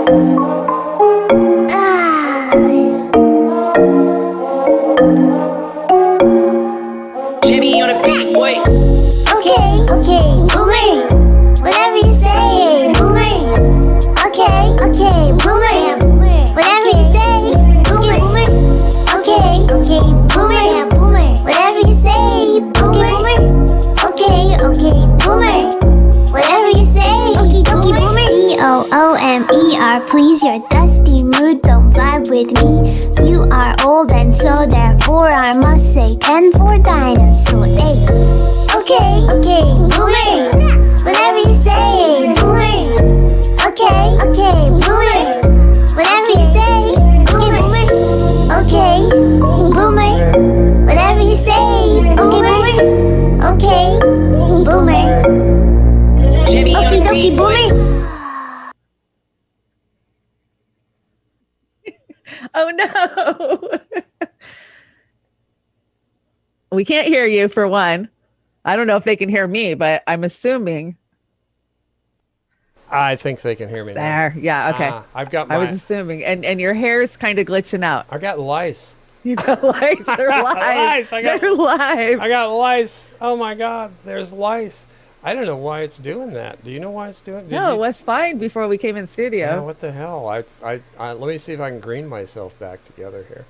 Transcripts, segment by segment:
Jimmy on the beat, wait. Okay, boomer. Whatever you say, boomer. Okay, boomer. Whatever you say, boomer. Okay, boomer. Whatever you say, boomer. Okay, boomer. Whatever you say, okay, boomer. BOOMER, please your dusty mood, don't vibe with me. You are old and so therefore I must say 10 for dinosaur. Hey. Okay, boomer. Whatever you say, boomer. Okay, boomer. Whatever you say, boomer. Okay, boomer. Whatever you say, boomer. Okay, boomer. Jimmy on Okie the dokie, beat, wait. boomer. Oh no. We can't hear you for one. I don't know if they can hear me, but I'm assuming. I think they can hear me now. There. Yeah, okay. I've got I was my, assuming. And your hair is kind of glitching out. I got lice. You got lice. They're live. Lice, They're live. I got lice. Oh my God, there's lice. I don't know why it's doing that. Do you know why it's doing it? No, it was fine before we came in studio. Yeah, what the hell? Let me see if I can green myself back together here.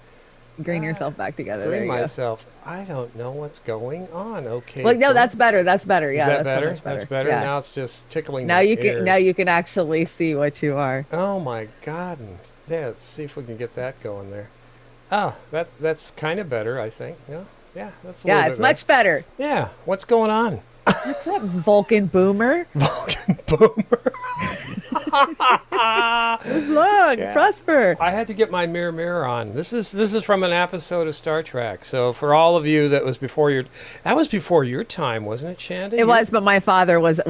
Green yourself back together. There Green you go. myself. I don't know what's going on. Okay. Well, no, cool. that's better. That's better. Yeah, Is that that's so better? much better. That's better. Yeah. Now it's just tickling. Now my you can. ears. Now you can actually see what you are. Oh my God! Yeah, let's see if we can get that going there. Oh, that's kind of better, I think. Yeah, that's. Yeah, it's much better. Yeah, what's going on? What's up, Vulcan Boomer? Vulcan Boomer. Long, prosper. I had to get my mirror on. This is from an episode of Star Trek. So for all of you, that was before your time, wasn't it, Chanda? It was, but my father was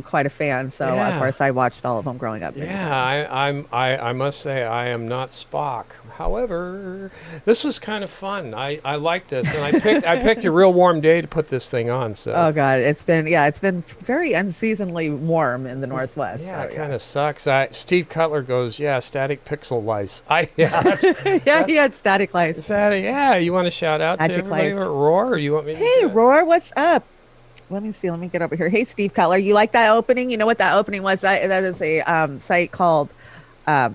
quite a fan, so Yeah. of course I watched all of them growing up. Yeah, I must say I am not Spock. However, this was kind of fun. I liked this, and I picked a real warm day to put this thing on. So Oh God, it's been very unseasonably warm in the Northwest. yeah, so, it kind of sucks. Steve Cutler goes, yeah, static pixel lice. That's yeah, he had static lice. static. Yeah, you want to shout out Magic to everybody lice. at Roar, or you want me to? Hey, do it? Roar, what's up? Let me see. Let me get over here. Hey, Steve Cutler, you like that opening? You know what that opening was? That is a site called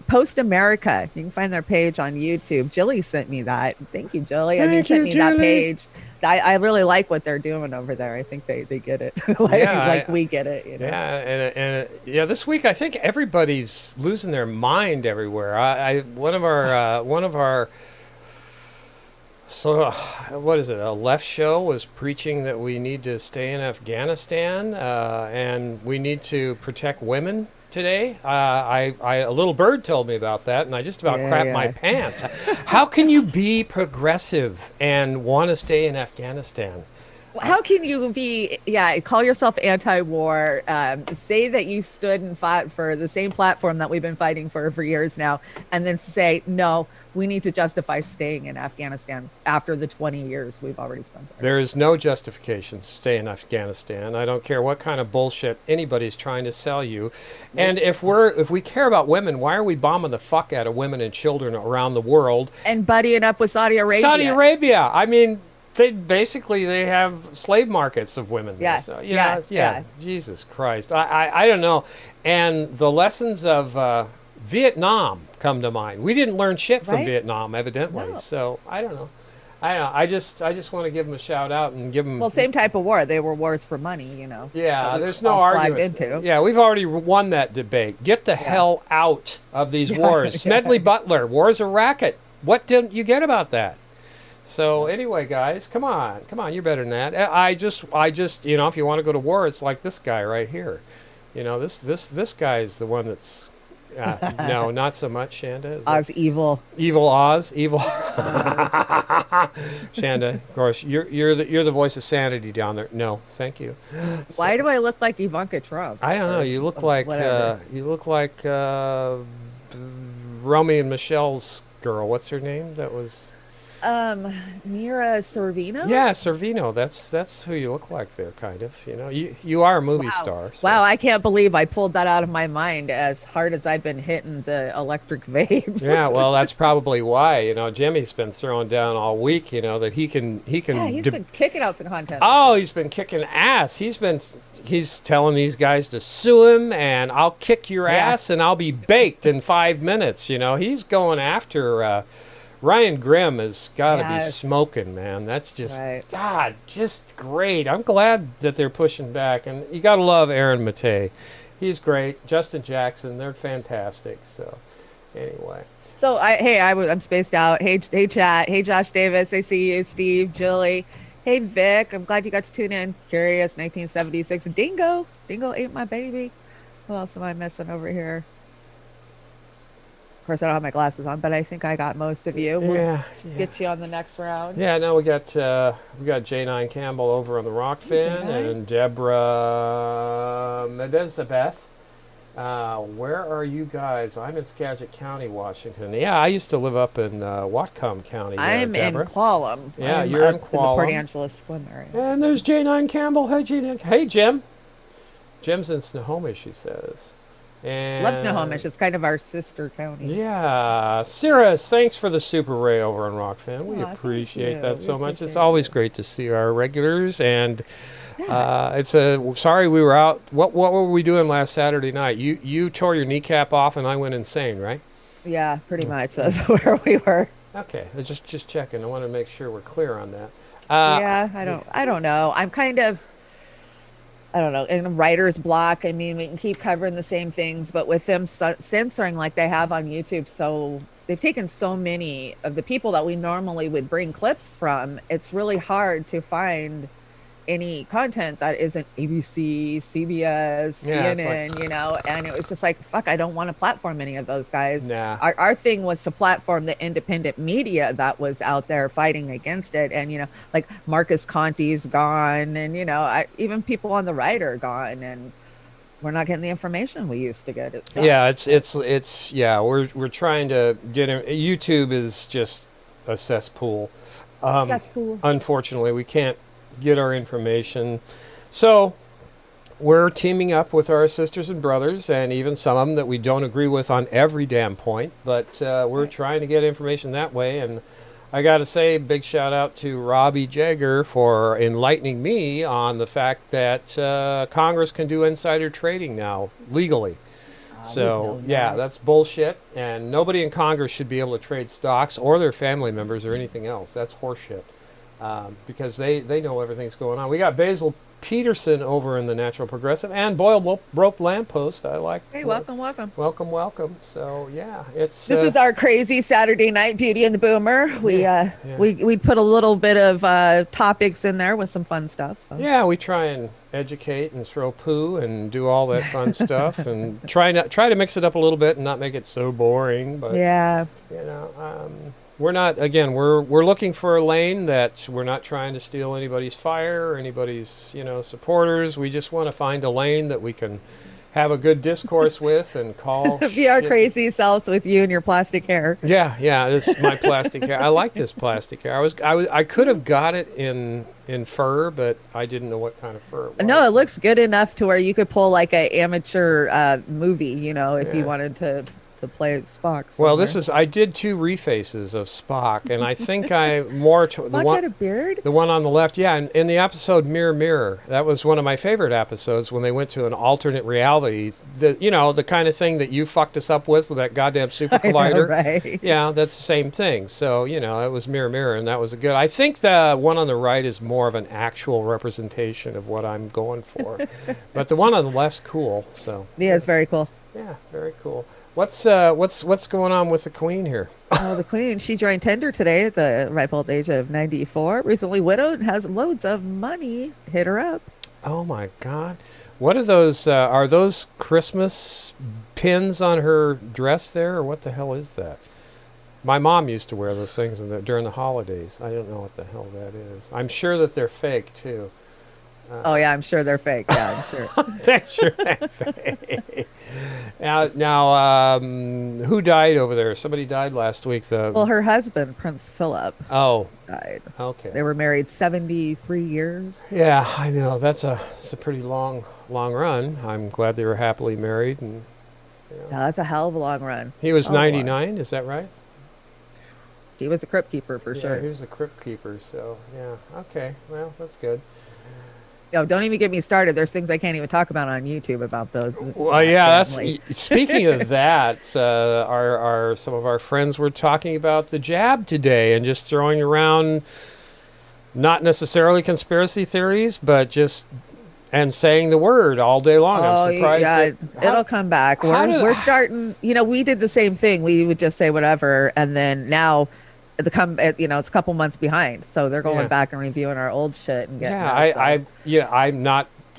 Post America. You can find their page on YouTube. Jilly sent me that. Thank you, Jilly. Thank sent you, me that Jilly. page. I really like what they're doing over there. I think they get it. We get it. You know? Yeah, and this week I think everybody's losing their mind everywhere. One of our what is it? A left show was preaching that we need to stay in Afghanistan and we need to protect women today. A little bird told me about that, and I just about crapped my pants. How can you be progressive and want to stay in Afghanistan? How can you be, call yourself anti-war, say that you stood and fought for the same platform that we've been fighting for years now, and then say, no, we need to justify staying in Afghanistan after the 20 years we've already spent there. There is no justification to stay in Afghanistan. I don't care what kind of bullshit anybody's trying to sell you. And if we care about women, why are we bombing the fuck out of women and children around the world? And buddying up with Saudi Arabia. Saudi Arabia. I mean, they have slave markets of women. Yeah. So, Yeah. Jesus Christ. I don't know. And the lessons of Vietnam come to mind. We didn't learn shit from Vietnam, evidently. No. So I don't know. I just want to give them a shout out and give them. Well, same type of war. They were wars for money, you know. Yeah, that there's we no all swived argument. into. Yeah, we've already won that debate. Get the hell out of these wars. Smedley Butler, war's a racket. What didn't you get about that? So anyway, guys, come on, you're better than that. I just, if you want to go to war, it's like this guy right here. This guy is the one that's. No, not so much, Chanda. Oz evil. Evil Oz, evil. Chanda, of course, you're the voice of sanity down there. No, thank you. Why do I look like Ivanka Trump? I don't know. You look like Romy and Michelle's girl. What's her name? That was. Mira Sorvino. Yeah, Servino. That's who you look like there, kind of. You know, you are a movie star. So. Wow, I can't believe I pulled that out of my mind as hard as I've been hitting the electric vape. Yeah, well, that's probably why. You know, Jimmy's been throwing down all week. You know that he can Yeah, he's been kicking out some content. Oh, he's been kicking ass. He's telling these guys to sue him, and I'll kick your ass, and I'll be baked in 5 minutes. You know, he's going after Ryan Grimm has got to be smoking, man. That's just God, just great. I'm glad that they're pushing back, and you got to love Aaron Matei. He's great. Justin Jackson, they're fantastic. So, anyway. So I'm spaced out. Hey chat. Hey Josh Davis. I see you. Steve, Julie. Hey Vic. I'm glad you got to tune in. Curious. 1976. Dingo ate my baby. Who else am I missing over here? Of course, I don't have my glasses on, but I think I got most of you. We'll get you on the next round. Yeah. No, we got J9 Campbell over on the Rockfin and Deborah Medezabeth. Where are you guys? I'm in Skagit County, Washington. Yeah, I used to live up in Whatcom County. I'm Deborah. in Qualam. Yeah, you're in Qualam. In the Port Angeles swim area. And there's J9 Campbell. Hey, J9. Hey, Jim. Jim's in Snohomish, she says. And love Snohomish. It's kind of our sister county. Yeah. Cirrus, thanks for the Super Ray over on Rockfin. We appreciate that so much. It's always great to see our regulars. And sorry we were out. What were we doing last Saturday night? You tore your kneecap off and I went insane, right? Yeah, pretty much. That's where we were. Okay. Just checking. I want to make sure we're clear on that. I don't know. I'm kind of, I don't know, in writer's block. I mean, we can keep covering the same things, but with them censoring like they have on YouTube, so they've taken so many of the people that we normally would bring clips from, it's really hard to find any content that isn't ABC, CBS, CNN, you know, and it was just like, fuck, I don't want to platform any of those guys. Nah. Our thing was to platform the independent media that was out there fighting against it. And, you know, like Marcus Conti's gone, and, you know, even people on the right are gone, and we're not getting the information we used to get. Yeah, it's we're trying to get in. YouTube is just a cesspool. Unfortunately, we can't get our information. So we're teaming up with our sisters and brothers, and even some of them that we don't agree with on every damn point, but we're trying to get information that way. And I got to say, big shout out to Robbie Jagger for enlightening me on the fact that Congress can do insider trading now legally. So, yeah, that's bullshit, and nobody in Congress should be able to trade stocks or their family members or anything else. That's horseshit. Because they know everything's going on. We got Basil Peterson over in the Natural Progressive and Boiled Rope Lamppost. I like. Hey, welcome. Welcome. So yeah, it's. This is our crazy Saturday night Beauty and the Boomer. We put a little bit of topics in there with some fun stuff. So. Yeah, we try and educate and throw poo and do all that fun stuff and try to mix it up a little bit and not make it so boring. But yeah, you know. We're not, again, we're looking for a lane that we're not trying to steal anybody's fire or anybody's, you know, supporters. We just want to find a lane that we can have a good discourse with and call. Be our crazy selves with you and your plastic hair. Yeah, this is my plastic hair. I like this plastic hair. I could have got it in fur, but I didn't know what kind of fur it was. No, it looks good enough to where you could pull like an amateur movie, you know, if you wanted to play Spock somewhere. Well, I did 2 refaces of Spock, and I think I more to Spock had a beard? The one on the left, yeah, and in the episode Mirror Mirror, that was one of my favorite episodes when they went to an alternate reality. The kind of thing that you fucked us up with that goddamn super collider. Right. Yeah, that's the same thing. So, you know, it was Mirror Mirror, and that was good. I think the one on the right is more of an actual representation of what I'm going for. But the one on the left's cool, so. Yeah, it's very cool. Yeah, very cool. What's going on with the Queen here? Oh, the Queen. She joined tender today at the ripe old age of 94. Recently widowed, has loads of money. Hit her up. Oh my God! What are those? Are those Christmas pins on her dress there, or what the hell is that? My mom used to wear those things during the holidays. I don't know what the hell that is. I'm sure that they're fake too. Oh yeah, I'm sure they're fake. Yeah, I'm sure. They sure ain't fake. Now, who died over there? Somebody died last week. Well, her husband, Prince Philip, Oh, died. okay. They were married 73 years. Yeah, I know. It's a pretty long run. I'm glad they were happily married. And Yeah, that's a hell of a long run. he was Hell of a long. 99. Is that right? He was a crypt keeper for Yeah, sure. he was a crypt keeper. So yeah, okay. Well, that's good. Yo, don't even get me started. There's things I can't even talk about on YouTube about those. Well, yeah, family. speaking of that, some of our friends were talking about the jab today and just throwing around not necessarily conspiracy theories, but just and saying the word all day long. I'm surprised. Yeah, it'll come back. We're starting. We did the same thing. We would just say whatever, and then now, it's a couple months behind. So they're going back and reviewing our old shit and getting.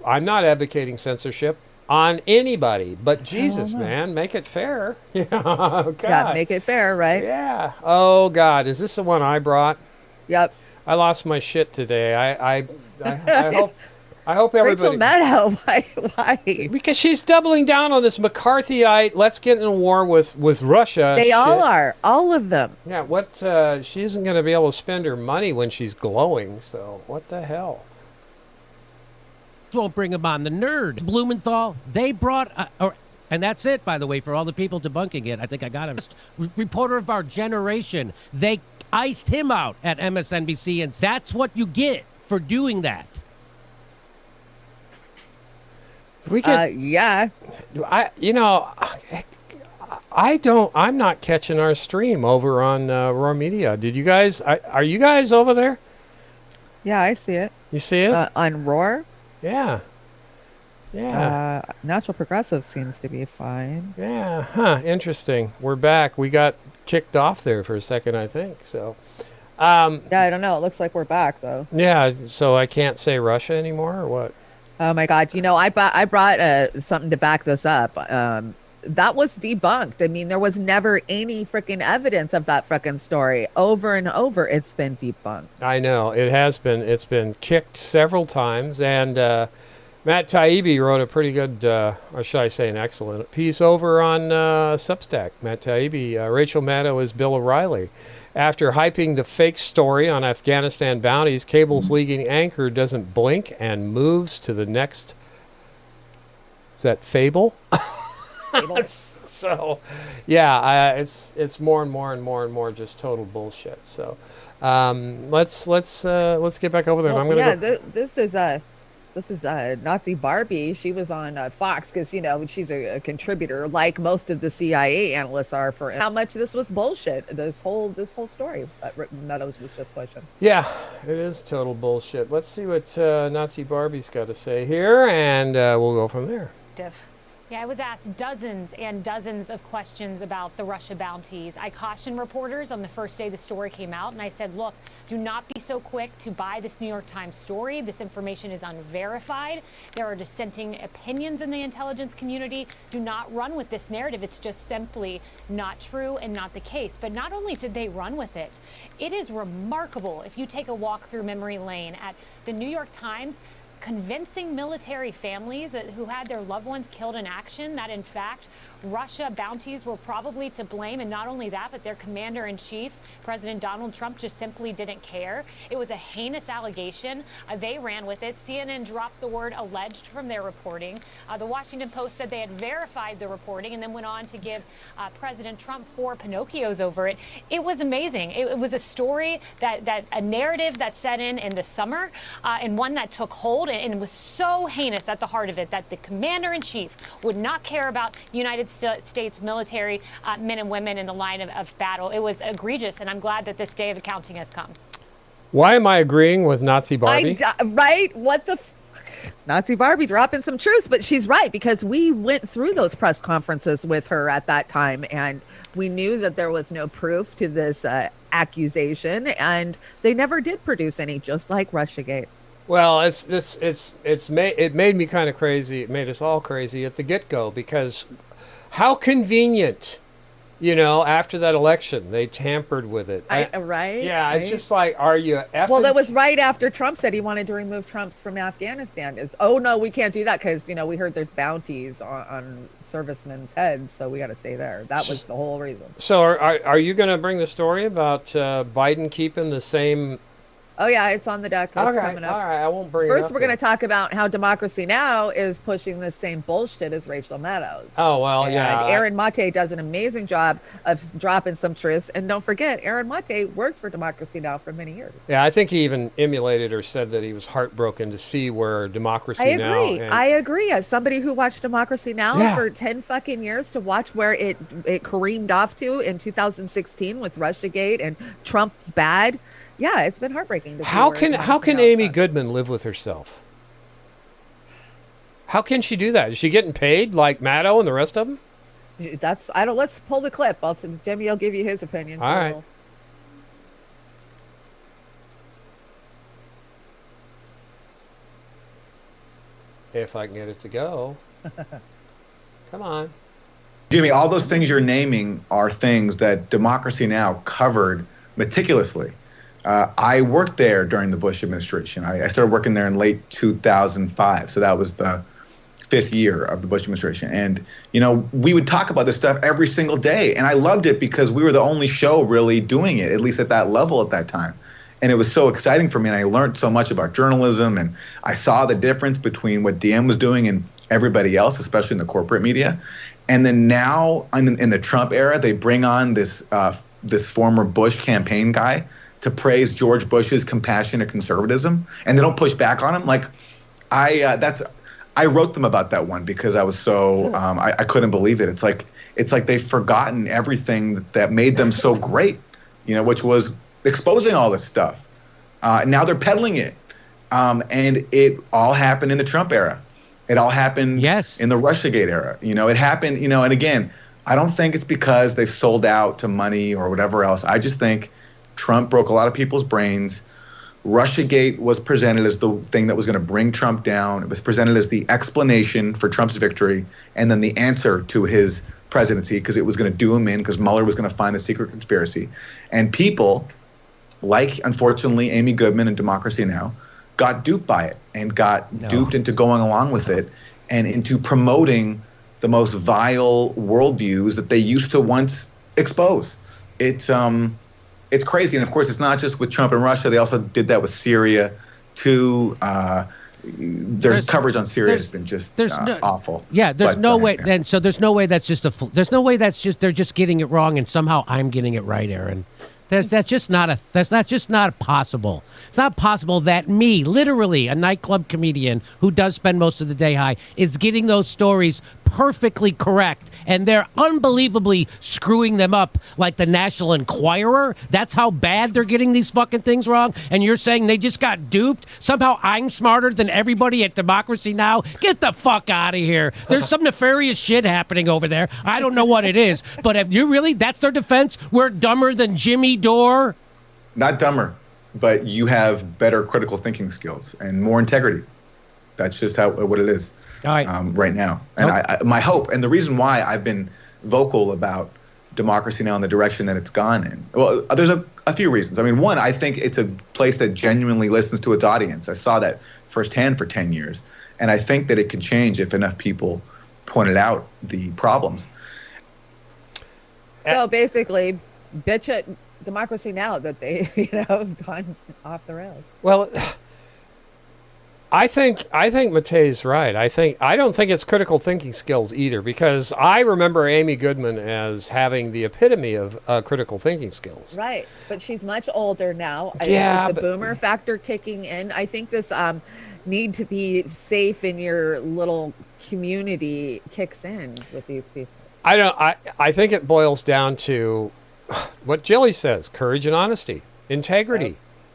I'm not advocating censorship on anybody, but Jesus, man, make it fair. God. Yeah, make it fair, right? Yeah. Oh God, is this the one I brought? Yep. I lost my shit today. I hope everybody. Rachel Maddow, why? Because she's doubling down on this Mccarthyite. Let's get in a war with Russia. They shit. all are, all of them. Yeah. What? She isn't going to be able to spend her money when she's glowing. So what the hell? Won't bring them on. The nerd Blumenthal. They brought. And that's it, by the way, for all the people debunking it. I think I got him. Reporter of our generation. They iced him out at MSNBC, and that's what you get for doing that. We could, yeah. I'm not catching our stream over on Raw Media. Did you guys? Are you guys over there? Yeah, I see it. You see it on Roar? Yeah. Yeah. Natural Progressive seems to be fine. Yeah. Huh. Interesting. We're back. We got kicked off there for a second, I think. So. Yeah, I don't know. It looks like we're back though. Yeah. So I can't say Russia anymore, or what? Oh my God! I brought something to back this up. That was debunked. I mean, there was never any freaking evidence of that freaking story. Over and over, it's been debunked. I know it has been. It's been kicked several times, and Matt Taibbi wrote a pretty good, or should I say, an excellent piece over on Substack. Matt Taibbi, Rachel Maddow is Bill O'Reilly. After hyping the fake story on Afghanistan bounties, cable's leading anchor doesn't blink and moves to the next. Is that fable? So, yeah, it's more and more and more and more just total bullshit. So, let's get back over there. Well, I'm gonna go. This is Nazi Barbie. She was on Fox because she's a contributor, like most of the CIA analysts are. For how much this was bullshit. This whole story that Meadows was just pushing. Yeah, it is total bullshit. Let's see what Nazi Barbie's got to say here, and we'll go from there. Yeah, I was asked dozens and dozens of questions about the Russia bounties. I cautioned reporters on the first day the story came out, and I said, look, do not be so quick to buy this New York Times story. This information is unverified. There are dissenting opinions in the intelligence community. Do not run with this narrative. It's just simply not true and not the case. But not only did they run with it, it is remarkable if you take a walk through memory lane at the New York Times, convincing military families who had their loved ones killed in action that, in fact, Russia bounties were probably to blame. And not only that, but their commander-in-chief, President Donald Trump, just simply didn't care. It was a heinous allegation. They ran with it. CNN dropped the word alleged from their reporting. The Washington Post said they had verified the reporting and then went on to give President Trump 4 Pinocchios over it. It was amazing. It was a story that a narrative that set in the summer and one that took hold and was so heinous at the heart of it that the commander-in-chief would not care about United States military men and women in the line of battle. It was egregious, and I'm glad that this day of accounting has come. Why am I agreeing with Nazi Barbie? Right? What the Nazi Barbie dropping some truths, but she's right, because we went through those press conferences with her at that time, and we knew that there was no proof to this accusation, and they never did produce any, just like Russiagate. Well, it made me kind of crazy. It made us all crazy at the get-go, because how convenient after that election, they tampered with it. Right? Yeah, it's right? just like, are you effing? Well, that was right after Trump said he wanted to remove troops from Afghanistan. No, we can't do that because, we heard there's bounties on servicemen's heads, so we got to stay there. That was the whole reason. So are you going to bring the story about Biden keeping the same? Oh, yeah, it's on the deck. It's coming up. All right, I won't bring it up. First, we're going to talk about how Democracy Now! Is pushing the same bullshit as Rachel Maddow. Oh, well, and yeah. Aaron Mate does an amazing job of dropping some truths. And don't forget, Aaron Mate worked for Democracy Now! For many years. Yeah, I think he even emulated or said that he was heartbroken to see where Democracy Now! I agree. As somebody who watched Democracy Now! For 10 fucking years, to watch where it careened off to in 2016 with Russiagate and Trump's bad. Yeah, it's been heartbreaking to see. How can Amy Goodman live with herself? How can she do that? Is she getting paid like Maddow and the rest of them? Let's pull the clip. Jimmy will give you his opinion. All right. If I can get it to go. Come on. Jimmy, all those things you're naming are things that Democracy Now! Covered meticulously. I worked there during the Bush administration. I started working there in late 2005. So that was the 5th year of the Bush administration. And, we would talk about this stuff every single day. And I loved it because we were the only show really doing it, at least at that level at that time. And it was so exciting for me. And I learned so much about journalism. And I saw the difference between what DM was doing and everybody else, especially in the corporate media. And then now in the Trump era, they bring on this former Bush campaign guy to praise George Bush's compassionate conservatism, and they don't push back on him. Like, I wrote them about that one because I was so I couldn't believe it. It's like they've forgotten everything that made them so great, which was exposing all this stuff. Now they're peddling it, and it all happened in the Trump era. It all happened in the Russiagate era. It happened. And again, I don't think it's because they've sold out to money or whatever else. I just think Trump broke a lot of people's brains. Russiagate was presented as the thing that was going to bring Trump down. It was presented as the explanation for Trump's victory and then the answer to his presidency because it was going to do him in because Mueller was going to find the secret conspiracy. And people like, unfortunately, Amy Goodman and Democracy Now! Got duped by it and got duped into going along with it and into promoting the most vile worldviews that they used to once expose. It's crazy. And of course, it's not just with Trump and Russia. They also did that with Syria, too. Their coverage on Syria has been just awful. Yeah, there's no way. Then, so there's no way that's just there's no way that's just they're just getting it wrong, and somehow I'm getting it right, Aaron. That's just not possible. It's not possible that me, literally a nightclub comedian who does spend most of the day high, is getting those stories perfectly correct, and they're unbelievably screwing them up like the National Enquirer. That's how bad they're getting these fucking things wrong. And you're saying they just got duped? Somehow I'm smarter than everybody at Democracy Now! Get the fuck out of here. There's some nefarious shit happening over there. I don't know what it is, but if you really, that's their defense? We're dumber than Jimmy Dore? Not dumber, but you have better critical thinking skills and more integrity. That's just what it is. All right. Right now. And my hope, and the reason why I've been vocal about Democracy Now! In the direction that it's gone in, well, there's a few reasons. I mean, one, I think it's a place that genuinely listens to its audience. I saw that firsthand for 10 years. And I think that it could change if enough people pointed out the problems. So basically, bitch at Democracy Now! That they have gone off the rails. Well, I think Matei's right. I don't think it's critical thinking skills either, because I remember Amy Goodman as having the epitome of critical thinking skills. Right, but she's much older now. Yeah, the boomer factor kicking in. I think this need to be safe in your little community kicks in with these people. I think it boils down to what Jilly says: courage and honesty, integrity.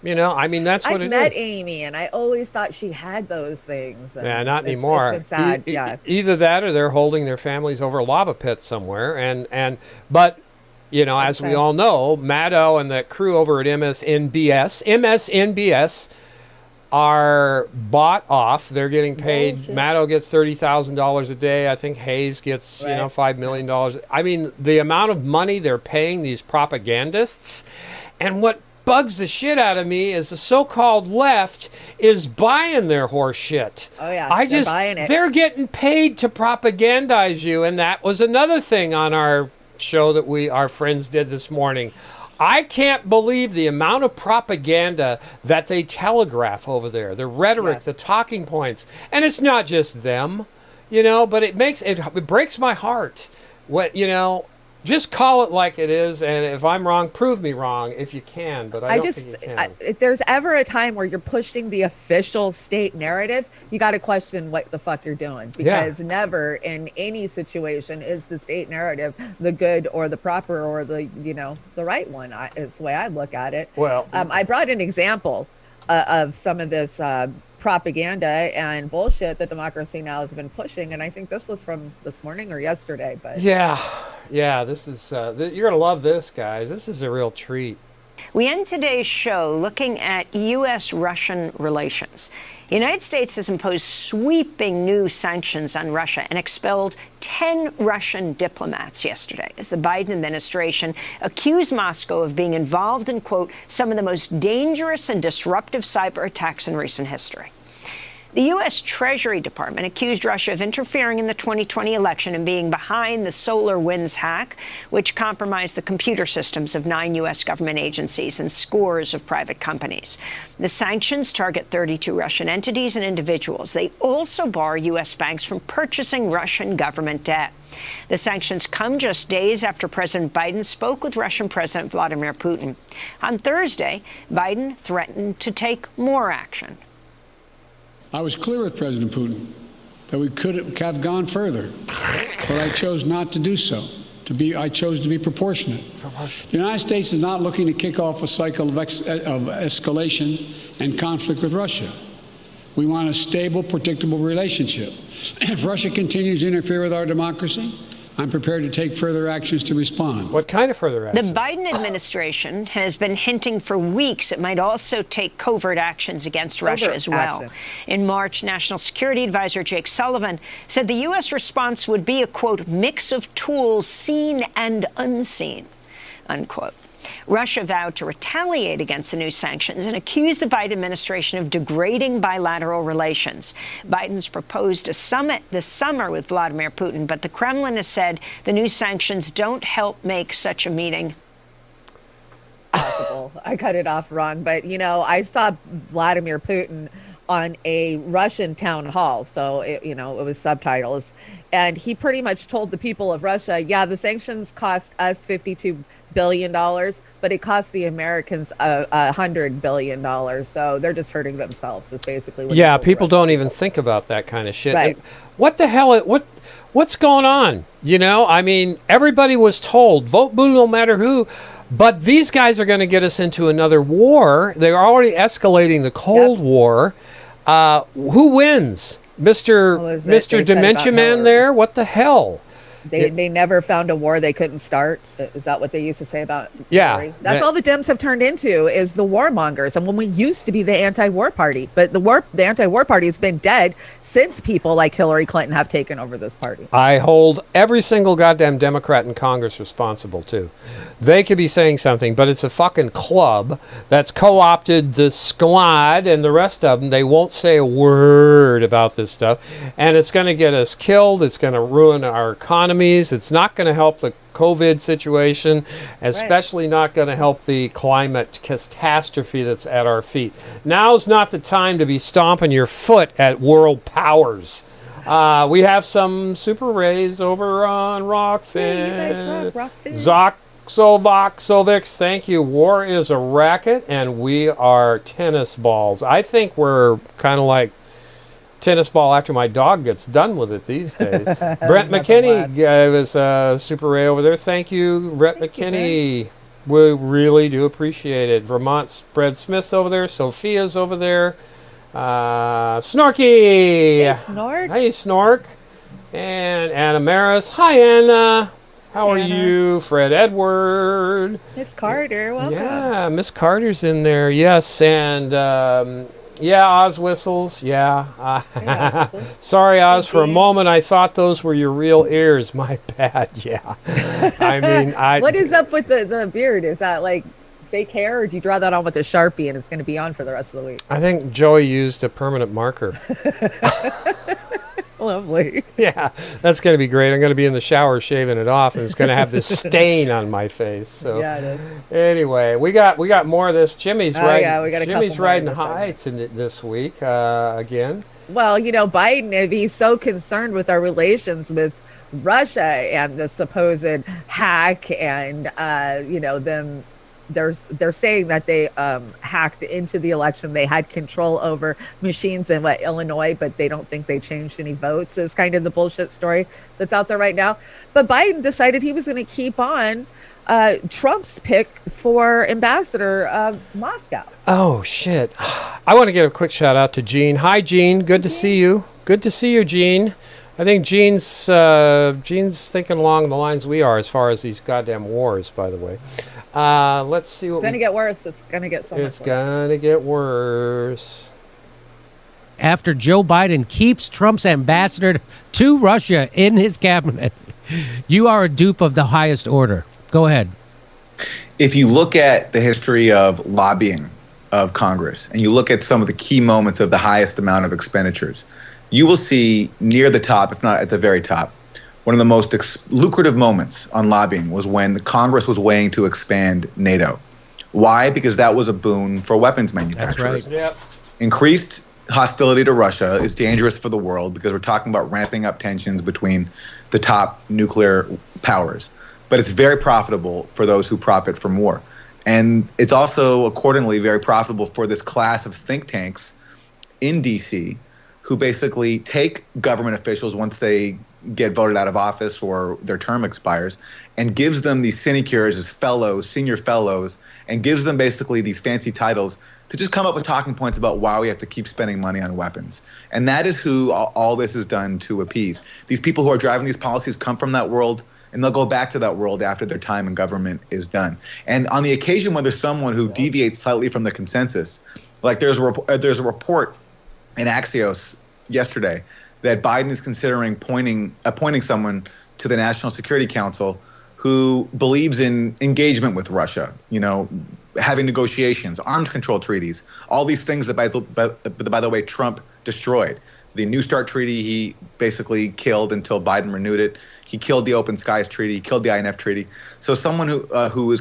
Right. I mean, that's what it is. I've met Amy, and I always thought she had those things. Yeah, not anymore. It's been sad. Yeah. Either that, or they're holding their families over lava pits somewhere. But as we all know, Maddow and that crew over at MSNBS, are bought off. They're getting paid. Maddow gets $30,000 a day. I think Hayes gets, $5 million. I mean, the amount of money they're paying these propagandists. And what bugs the shit out of me is the so-called left is buying their horse shit. Oh yeah, they're buying it. They're getting paid to propagandize you, and that was another thing on our show that our friends did this morning. I can't believe the amount of propaganda that they telegraph over there, the rhetoric, the talking points, and it's not just them, but it breaks my heart. Just call it like it is, and if I'm wrong, prove me wrong if you can, but I don't think you can. If there's ever a time where you're pushing the official state narrative, you got to question what the fuck you're doing, because never in any situation is the state narrative the good or the proper or the right one. It's the way I look at it. Well, I brought an example of some of this propaganda and bullshit that Democracy Now! Has been pushing, and I think this was from this morning or yesterday. But this is you're gonna love this, guys. This is a real treat. We end today's show looking at U.S.-Russian relations. The United States has imposed sweeping new sanctions on Russia and expelled 10 Russian diplomats yesterday as the Biden administration accused Moscow of being involved in, quote, some of the most dangerous and disruptive cyber attacks in recent history. The U.S. Treasury Department accused Russia of interfering in the 2020 election and being behind the SolarWinds hack, which compromised the computer systems of 9 U.S. government agencies and scores of private companies. The sanctions target 32 Russian entities and individuals. They also bar U.S. banks from purchasing Russian government debt. The sanctions come just days after President Biden spoke with Russian President Vladimir Putin. On Thursday, Biden threatened to take more action. I was clear with President Putin that we could have gone further, but I chose not to do so. I chose to be proportionate. The United States is not looking to kick off a cycle of escalation and conflict with Russia. We want a stable, predictable relationship. If Russia continues to interfere with our democracy, I'm prepared to take further actions to respond. What kind of further actions? The Biden administration has been hinting for weeks it might also take covert actions against Russia as well. In March, National Security Advisor Jake Sullivan said the U.S. response would be a, quote, mix of tools seen and unseen, unquote. Russia vowed to retaliate against the new sanctions and accused the Biden administration of degrading bilateral relations. Biden's proposed a summit this summer with Vladimir Putin, but the Kremlin has said the new sanctions don't help make such a meeting possible. I cut it off wrong, but I saw Vladimir Putin on a Russian town hall, so it was subtitles, and he pretty much told the people of Russia, the sanctions cost us $52 billion, but it cost the Americans $100 billion. So they're just hurting themselves. Is basically what people don't even think about that kind of shit. Right. What the hell? What's going on? I mean, everybody was told vote blue no matter who. But these guys are going to get us into another war. They're already escalating the Cold War. Who wins? Mr. Dementia Man there? What the hell? They never found a war they couldn't start. Is that what they used to say about Hillary? That's all the Dems have turned into, is the warmongers. And when we used to be the anti-war party, but the anti-war party has been dead since people like Hillary Clinton have taken over this party. I hold every single goddamn Democrat in Congress responsible too. They could be saying something, but it's a fucking club that's co-opted the squad and the rest of them. They won't say a word about this stuff, and it's going to get us killed. It's going to ruin our economy. It's not going to help the COVID situation, especially not going to help the climate catastrophe that's at our feet. Now's not the time to be stomping your foot at world powers. We have some super rays over on Rockfin. Hey, you guys rock, Rockfin. Sovics, thank you. War is a racket, and we are tennis balls. I think we're kind of like tennis ball after my dog gets done with it these days. Brent McKinney gave us a super ray over there. Thank you, Brent McKinney. We really do appreciate it. Vermont Spread Smith's over there. Sophia's over there. Snorky. Hey, Snork. Hey, Snork. And Anna Maris. Hi, Anna. How are you? Fred Edward. Miss Carter, welcome. Yeah, Miss Carter's in there. Yes, and Yeah, Oz whistles. Yeah. Yeah, Oz whistles. Sorry, Oz. For a Indeed. moment, I thought those were your real ears. My bad. Yeah. I mean, What is up with the beard? Is that like fake hair, or do you draw that on with a Sharpie and it's going to be on for the rest of the week? I think Joey used a permanent marker. Lovely. Yeah, that's going to be great. I'm going to be in the shower shaving it off, and it's going to have this stain on my face. So Yeah, it is. anyway, we got more of this. Jimmy's Oh, riding. yeah, we got a Jimmy's couple more riding in this high this week again. Well, Biden, if he's so concerned with our relations with Russia and the supposed hack and, them, they're saying that they hacked into the election. They had control over machines in Illinois, but they don't think they changed any votes is kind of the bullshit story that's out there right now. But Biden decided he was going to keep on Trump's pick for ambassador of Moscow. Oh, shit. I want to give a quick shout out to Gene. Hi, Gene. Good to see you. Good to see you, Gene. I think Gene's thinking along the lines we are as far as these goddamn wars, by the way. Let's see what It's going to get worse. It's going to get so much worse. It's going to get worse. After Joe Biden keeps Trump's ambassador to Russia in his cabinet, you are a dupe of the highest order. Go ahead. If you look at the history of lobbying of Congress and you look at some of the key moments of the highest amount of expenditures, you will see near the top, if not at the very top, one of the most lucrative moments on lobbying was when the Congress was weighing to expand NATO. Why? Because that was a boon for weapons manufacturers. That's right. Yep. Increased hostility to Russia is dangerous for the world because we're talking about ramping up tensions between the top nuclear powers. But it's very profitable for those who profit from war. And it's also accordingly very profitable for this class of think tanks in DC who basically take government officials once they get voted out of office or their term expires and gives them these sinecures as fellows, senior fellows, and gives them basically these fancy titles to just come up with talking points about why we have to keep spending money on weapons. And that is who all this is done to appease. These people who are driving these policies come from that world, and they'll go back to that world after their time in government is done. And on the occasion when there's someone who deviates slightly from the consensus, like there's a report in Axios yesterday that Biden is considering appointing someone to the National Security Council who believes in engagement with Russia, having negotiations, arms control treaties, all these things that, by the way, Trump destroyed. The New START treaty, he basically killed until Biden renewed it. He killed the Open Skies Treaty. He killed the INF Treaty. So someone who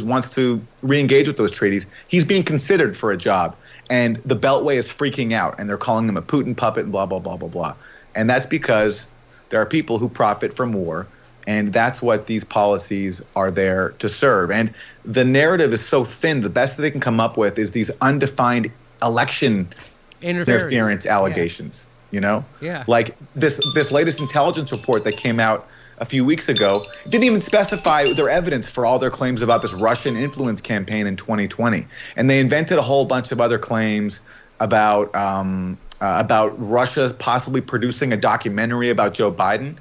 wants to re-engage with those treaties, he's being considered for a job. And the Beltway is freaking out, and they're calling him a Putin puppet and blah, blah, blah, blah, blah. And that's because there are people who profit from war, and that's what these policies are there to serve. And the narrative is so thin, the best that they can come up with is these undefined election interference allegations, Yeah. Like this latest intelligence report that came out a few weeks ago didn't even specify their evidence for all their claims about this Russian influence campaign in 2020. And they invented a whole bunch of other claims about Russia possibly producing a documentary about Joe Biden.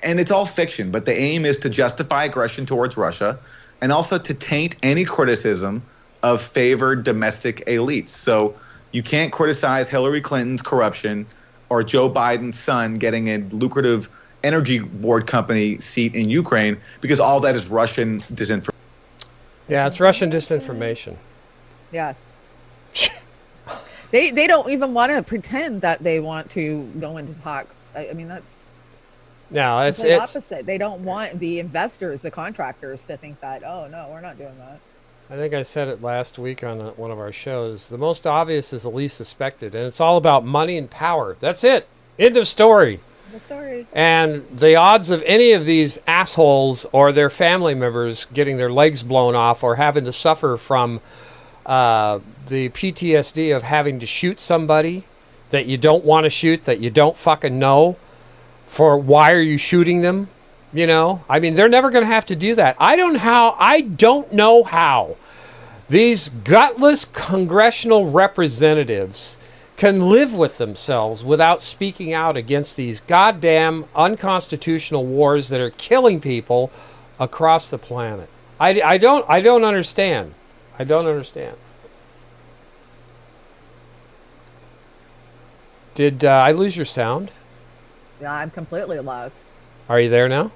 And it's all fiction, but the aim is to justify aggression towards Russia and also to taint any criticism of favored domestic elites. So you can't criticize Hillary Clinton's corruption or Joe Biden's son getting a lucrative energy board company seat in Ukraine because all that is Russian disinformation. Yeah, it's Russian disinformation. Yeah. They don't even want to pretend that they want to go into talks. I mean, that's No, it's the opposite. They don't want the investors, the contractors, to think that, oh, no, we're not doing that. I think I said it last week on one of our shows. The most obvious is the least suspected, and it's all about money and power. That's it. End of story. The story. And the odds of any of these assholes or their family members getting their legs blown off or having to suffer from the PTSD of having to shoot somebody that you don't want to shoot, that you don't fucking know, for why are you shooting them? I mean, they're never going to have to do that. I don't know how these gutless congressional representatives can live with themselves without speaking out against these goddamn unconstitutional wars that are killing people across the planet. I don't understand. I don't understand. Did I lose your sound? Yeah, I'm completely lost. Are you there now?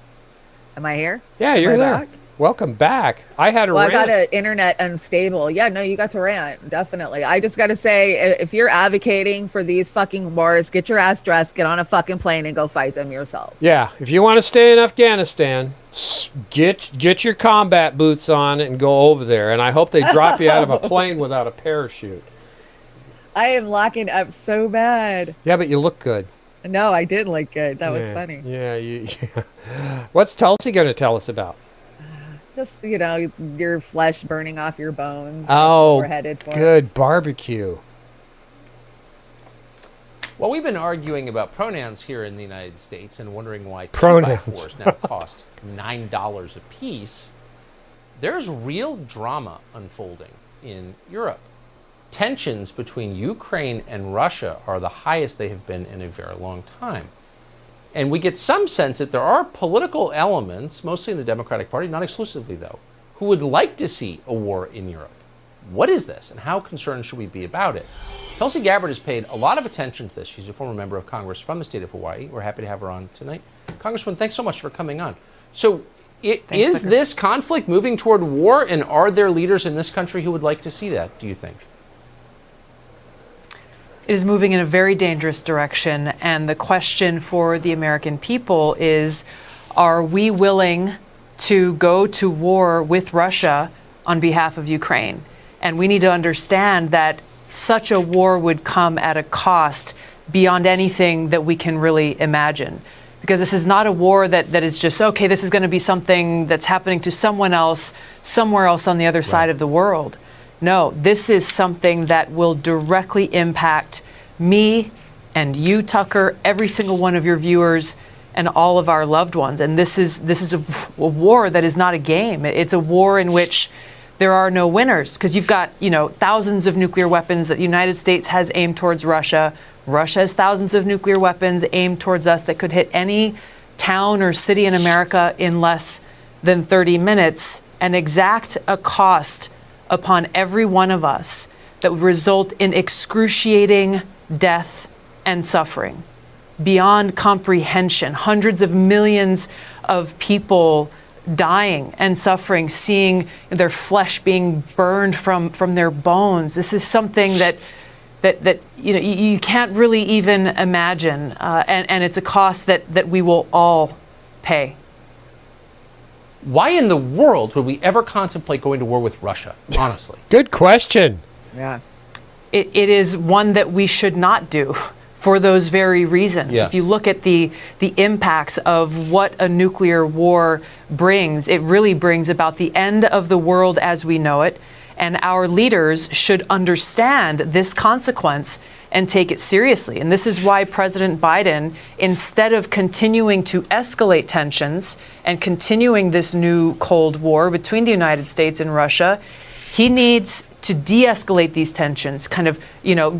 Am I here? Yeah, Am you're I there. back? Welcome back. I had a Well, rant. I got an internet unstable. Yeah, no, you got to rant. Definitely. I just got to say, if you're advocating for these fucking wars, get your ass dressed, get on a fucking plane, and go fight them yourself. Yeah, if you want to stay in Afghanistan, get your combat boots on and go over there. And I hope they drop you out of a plane without a parachute. I am locking up so bad. Yeah, but you look good. No, I did look good. That was funny. Yeah. What's Tulsi going to tell us about? Just, your flesh burning off your bones. Oh, we're headed for. Good barbecue. Well, we've been arguing about pronouns here in the United States and wondering why Pronouns. 2x4s now cost $9 a piece. There's real drama unfolding in Europe. Tensions between Ukraine and Russia are the highest they have been in a very long time. And we get some sense that there are political elements, mostly in the Democratic Party, not exclusively though, who would like to see a war in Europe. What is this, and how concerned should we be about it? Tulsi Gabbard has paid a lot of attention to this. She's a former member of Congress from the state of Hawaii. We're happy to have her on tonight. Congresswoman, thanks so much for coming on. So is this conflict moving toward war, and are there leaders in this country who would like to see that, do you think? It is moving in a very dangerous direction, and the question for the American people is, are we willing to go to war with Russia on behalf of Ukraine? And we need to understand that such a war would come at a cost beyond anything that we can really imagine. Because this is not a war that is just, okay, this is going to be something that's happening to someone else, somewhere else on the other side of the world. No, this is something that will directly impact me and you, Tucker, every single one of your viewers, and all of our loved ones. And this is a war that is not a game. It's a war in which there are no winners, because you've got, thousands of nuclear weapons that the United States has aimed towards Russia. Russia has thousands of nuclear weapons aimed towards us that could hit any town or city in America in less than 30 minutes and exact a cost upon every one of us that would result in excruciating death and suffering beyond comprehension. Hundreds of millions of people dying and suffering, seeing their flesh being burned from their bones. This is something that you can't really even imagine, and it's a cost that we will all pay. Why in the world would we ever contemplate going to war with Russia, honestly? Good question. Yeah. It is one that we should not do for those very reasons. Yeah. If you look at the impacts of what a nuclear war brings, it really brings about the end of the world as we know it. And our leaders should understand this consequence and take it seriously. And this is why President Biden, instead of continuing to escalate tensions and continuing this new Cold War between the United States and Russia, he needs to de-escalate these tensions, kind of,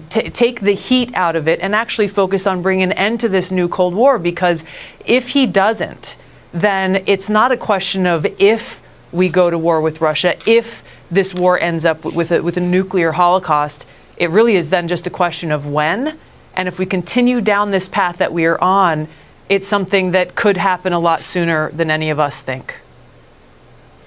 take the heat out of it and actually focus on bringing an end to this new Cold War. Because if he doesn't, then it's not a question of if we go to war with Russia, if this war ends up with a nuclear holocaust. It really is then just a question of when. And if we continue down this path that we are on, it's something that could happen a lot sooner than any of us think.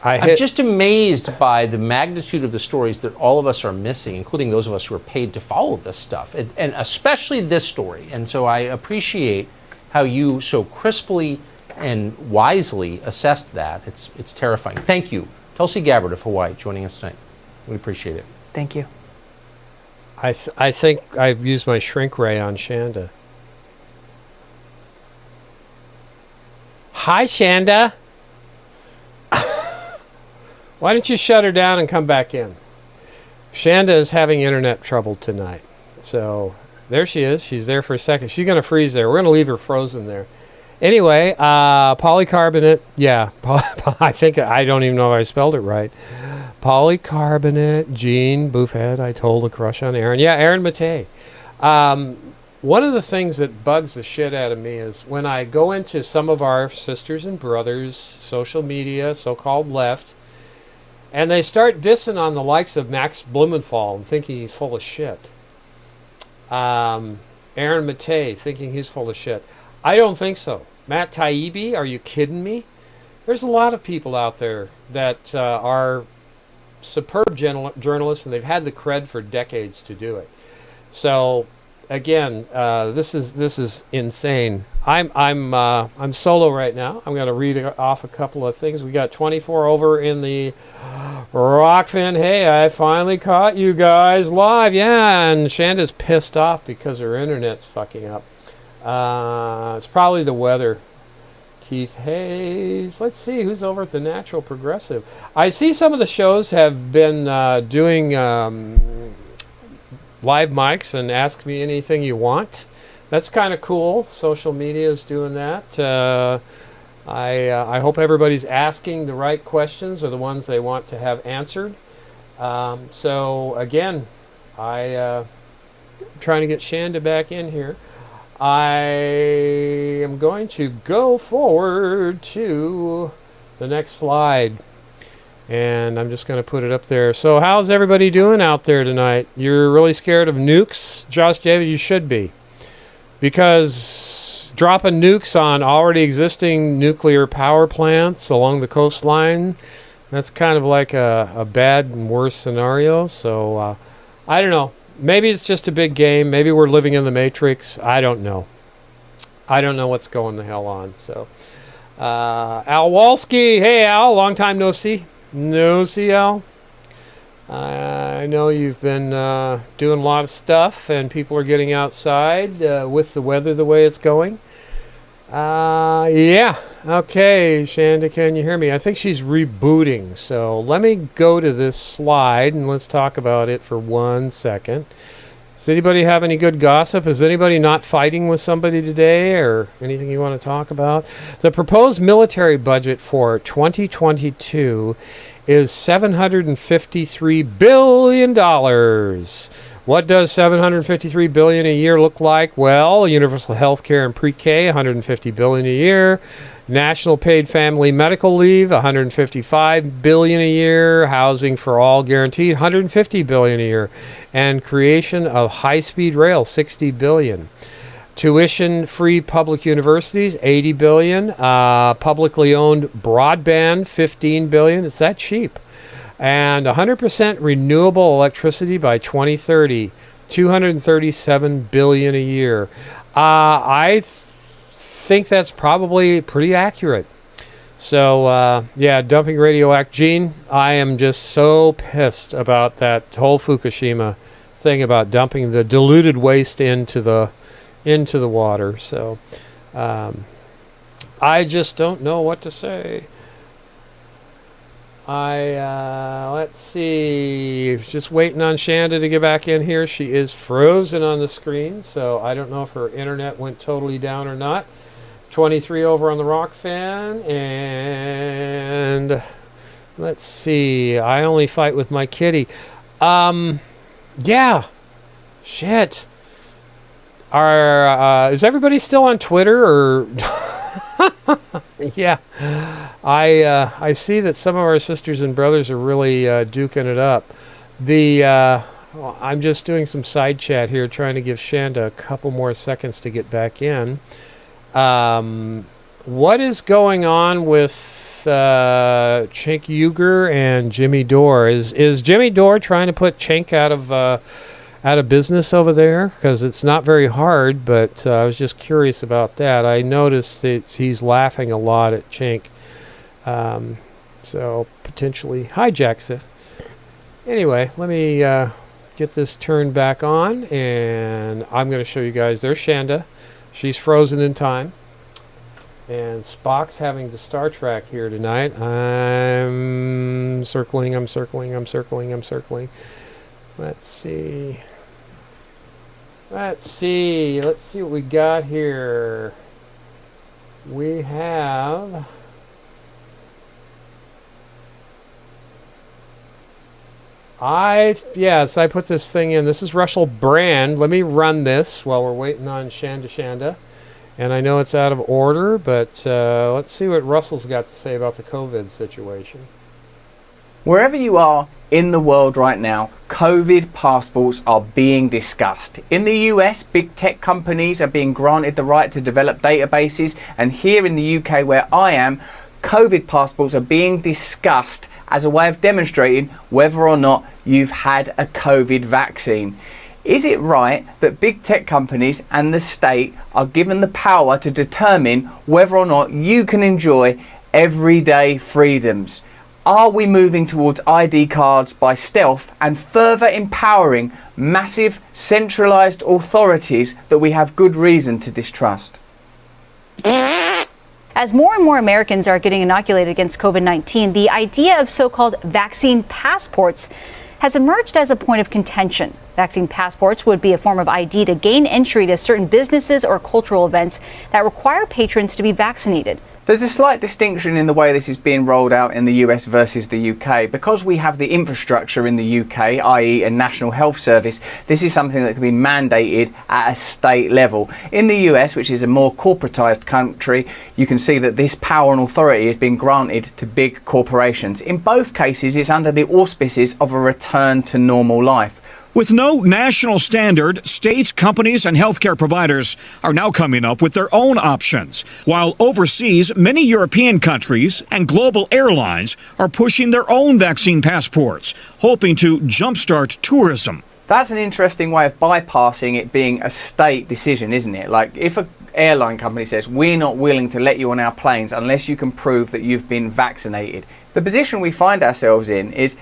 I'm just amazed by the magnitude of the stories that all of us are missing, including those of us who are paid to follow this stuff, and especially this story. And so I appreciate how you so crisply and wisely assessed that. It's terrifying. Thank you, Tulsi Gabbard of Hawaii, joining us tonight. We appreciate it. Thank you. I think I've used my shrink ray on Chanda. Hi, Chanda. Why don't you shut her down and come back in? Chanda is having internet trouble tonight. So there she is. She's there for a second. She's going to freeze there. We're going to leave her frozen there. Anyway, polycarbonate. Yeah, I don't even know if I spelled it right. Polycarbonate, Jean Buffett. I told a crush on Aaron. Yeah, Aaron Matei. One of the things that bugs the shit out of me is when I go into some of our sisters and brothers' social media, so-called left, and they start dissing on the likes of Max Blumenthal and thinking he's full of shit. And Aaron Matei, thinking he's full of shit. I don't think so. Matt Taibbi, are you kidding me? There's a lot of people out there that are superb journalists, and they've had the cred for decades to do it. So, again, this is insane. I'm solo right now. I'm going to read off a couple of things. We got 24 over in the Rockfin. Hey, I finally caught you guys live. Yeah, and Shanda's pissed off because her internet's fucking up. It's probably the weather. Keith Hayes. Let's see who's over at the Natural Progressive. I see some of the shows have been doing live mics and ask me anything you want. That's kind of cool. Social media is doing that. I hope everybody's asking the right questions or the ones they want to have answered. So again, I'm trying to get Chanda back in here. I am going to go forward to the next slide. And I'm just going to put it up there. So how's everybody doing out there tonight? You're really scared of nukes? Josh David, you should be. Because dropping nukes on already existing nuclear power plants along the coastline, that's kind of like a bad and worse scenario. So I don't know. Maybe it's just a big game. Maybe we're living in the Matrix. I don't know. I don't know what's going the hell on. So, Al Walski. Hey, Al. Long time no see. No see, Al. I know you've been doing a lot of stuff, and people are getting outside with the weather the way it's going. Yeah. Okay, Chanda, can you hear me? I think she's rebooting. So let me go to this slide and let's talk about it for 1 second. Does anybody have any good gossip? Is anybody not fighting with somebody today or anything you want to talk about? The proposed military budget for 2022 is $753 billion. What does $753 billion a year look like? Well, universal health care and pre-K, $150 billion a year. National paid family medical leave, $155 billion a year. Housing for all guaranteed, $150 billion a year. And creation of high-speed rail, $60 billion. Tuition-free public universities, $80 billion. Publicly owned broadband, $15 billion. It's that cheap. And 100% renewable electricity by 2030, $237 billion a year. I think that's probably pretty accurate. So, yeah, dumping radioactive. Gene, I am just so pissed about that whole Fukushima thing about dumping the diluted waste into the water. So, I just don't know what to say. Let's see, just waiting on Chanda to get back in here. She is frozen on the screen, so I don't know if her internet went totally down or not. 23 over on the Rockfin, and let's see, I only fight with my kitty. Yeah, shit. Is everybody still on Twitter or... Yeah, I see that some of our sisters and brothers are really duking it up. I'm just doing some side chat here, trying to give Chanda a couple more seconds to get back in. What is going on with Cenk Uygur and Jimmy Dore? Is Jimmy Dore trying to put Cenk out of business over there? Because it's not very hard, but I was just curious about that. I noticed he's laughing a lot at Cenk. So potentially hijacks it. Anyway, let me get this turned back on, and I'm going to show you guys. There's Chanda. She's frozen in time. And Spock's having the Star Trek here tonight. I'm circling. Let's see. Let's see what we got here. We have... Yes, I put this thing in. This is Russell Brand. Let me run this while we're waiting on Chanda. And I know it's out of order, but let's see what Russell's got to say about the COVID situation. Wherever you are, in the world right now, COVID passports are being discussed. In the US, big tech companies are being granted the right to develop databases, and here in the UK where I am, COVID passports are being discussed as a way of demonstrating whether or not you've had a COVID vaccine. Is it right that big tech companies and the state are given the power to determine whether or not you can enjoy everyday freedoms? Are we moving towards ID cards by stealth and further empowering massive centralized authorities that we have good reason to distrust? As more and more Americans are getting inoculated against COVID-19, the idea of so-called vaccine passports has emerged as a point of contention. Vaccine passports would be a form of ID to gain entry to certain businesses or cultural events that require patrons to be vaccinated. There's a slight distinction in the way this is being rolled out in the US versus the UK. Because we have the infrastructure in the UK, i.e. a National Health Service, this is something that can be mandated at a state level. In the US, which is a more corporatized country, you can see that this power and authority is being granted to big corporations. In both cases, it's under the auspices of a return to normal life. With no national standard, states, companies, and healthcare providers are now coming up with their own options. While overseas, many European countries and global airlines are pushing their own vaccine passports, hoping to jumpstart tourism. That's an interesting way of bypassing it being a state decision, isn't it? Like if an airline company says, we're not willing to let you on our planes unless you can prove that you've been vaccinated. The position we find ourselves in is,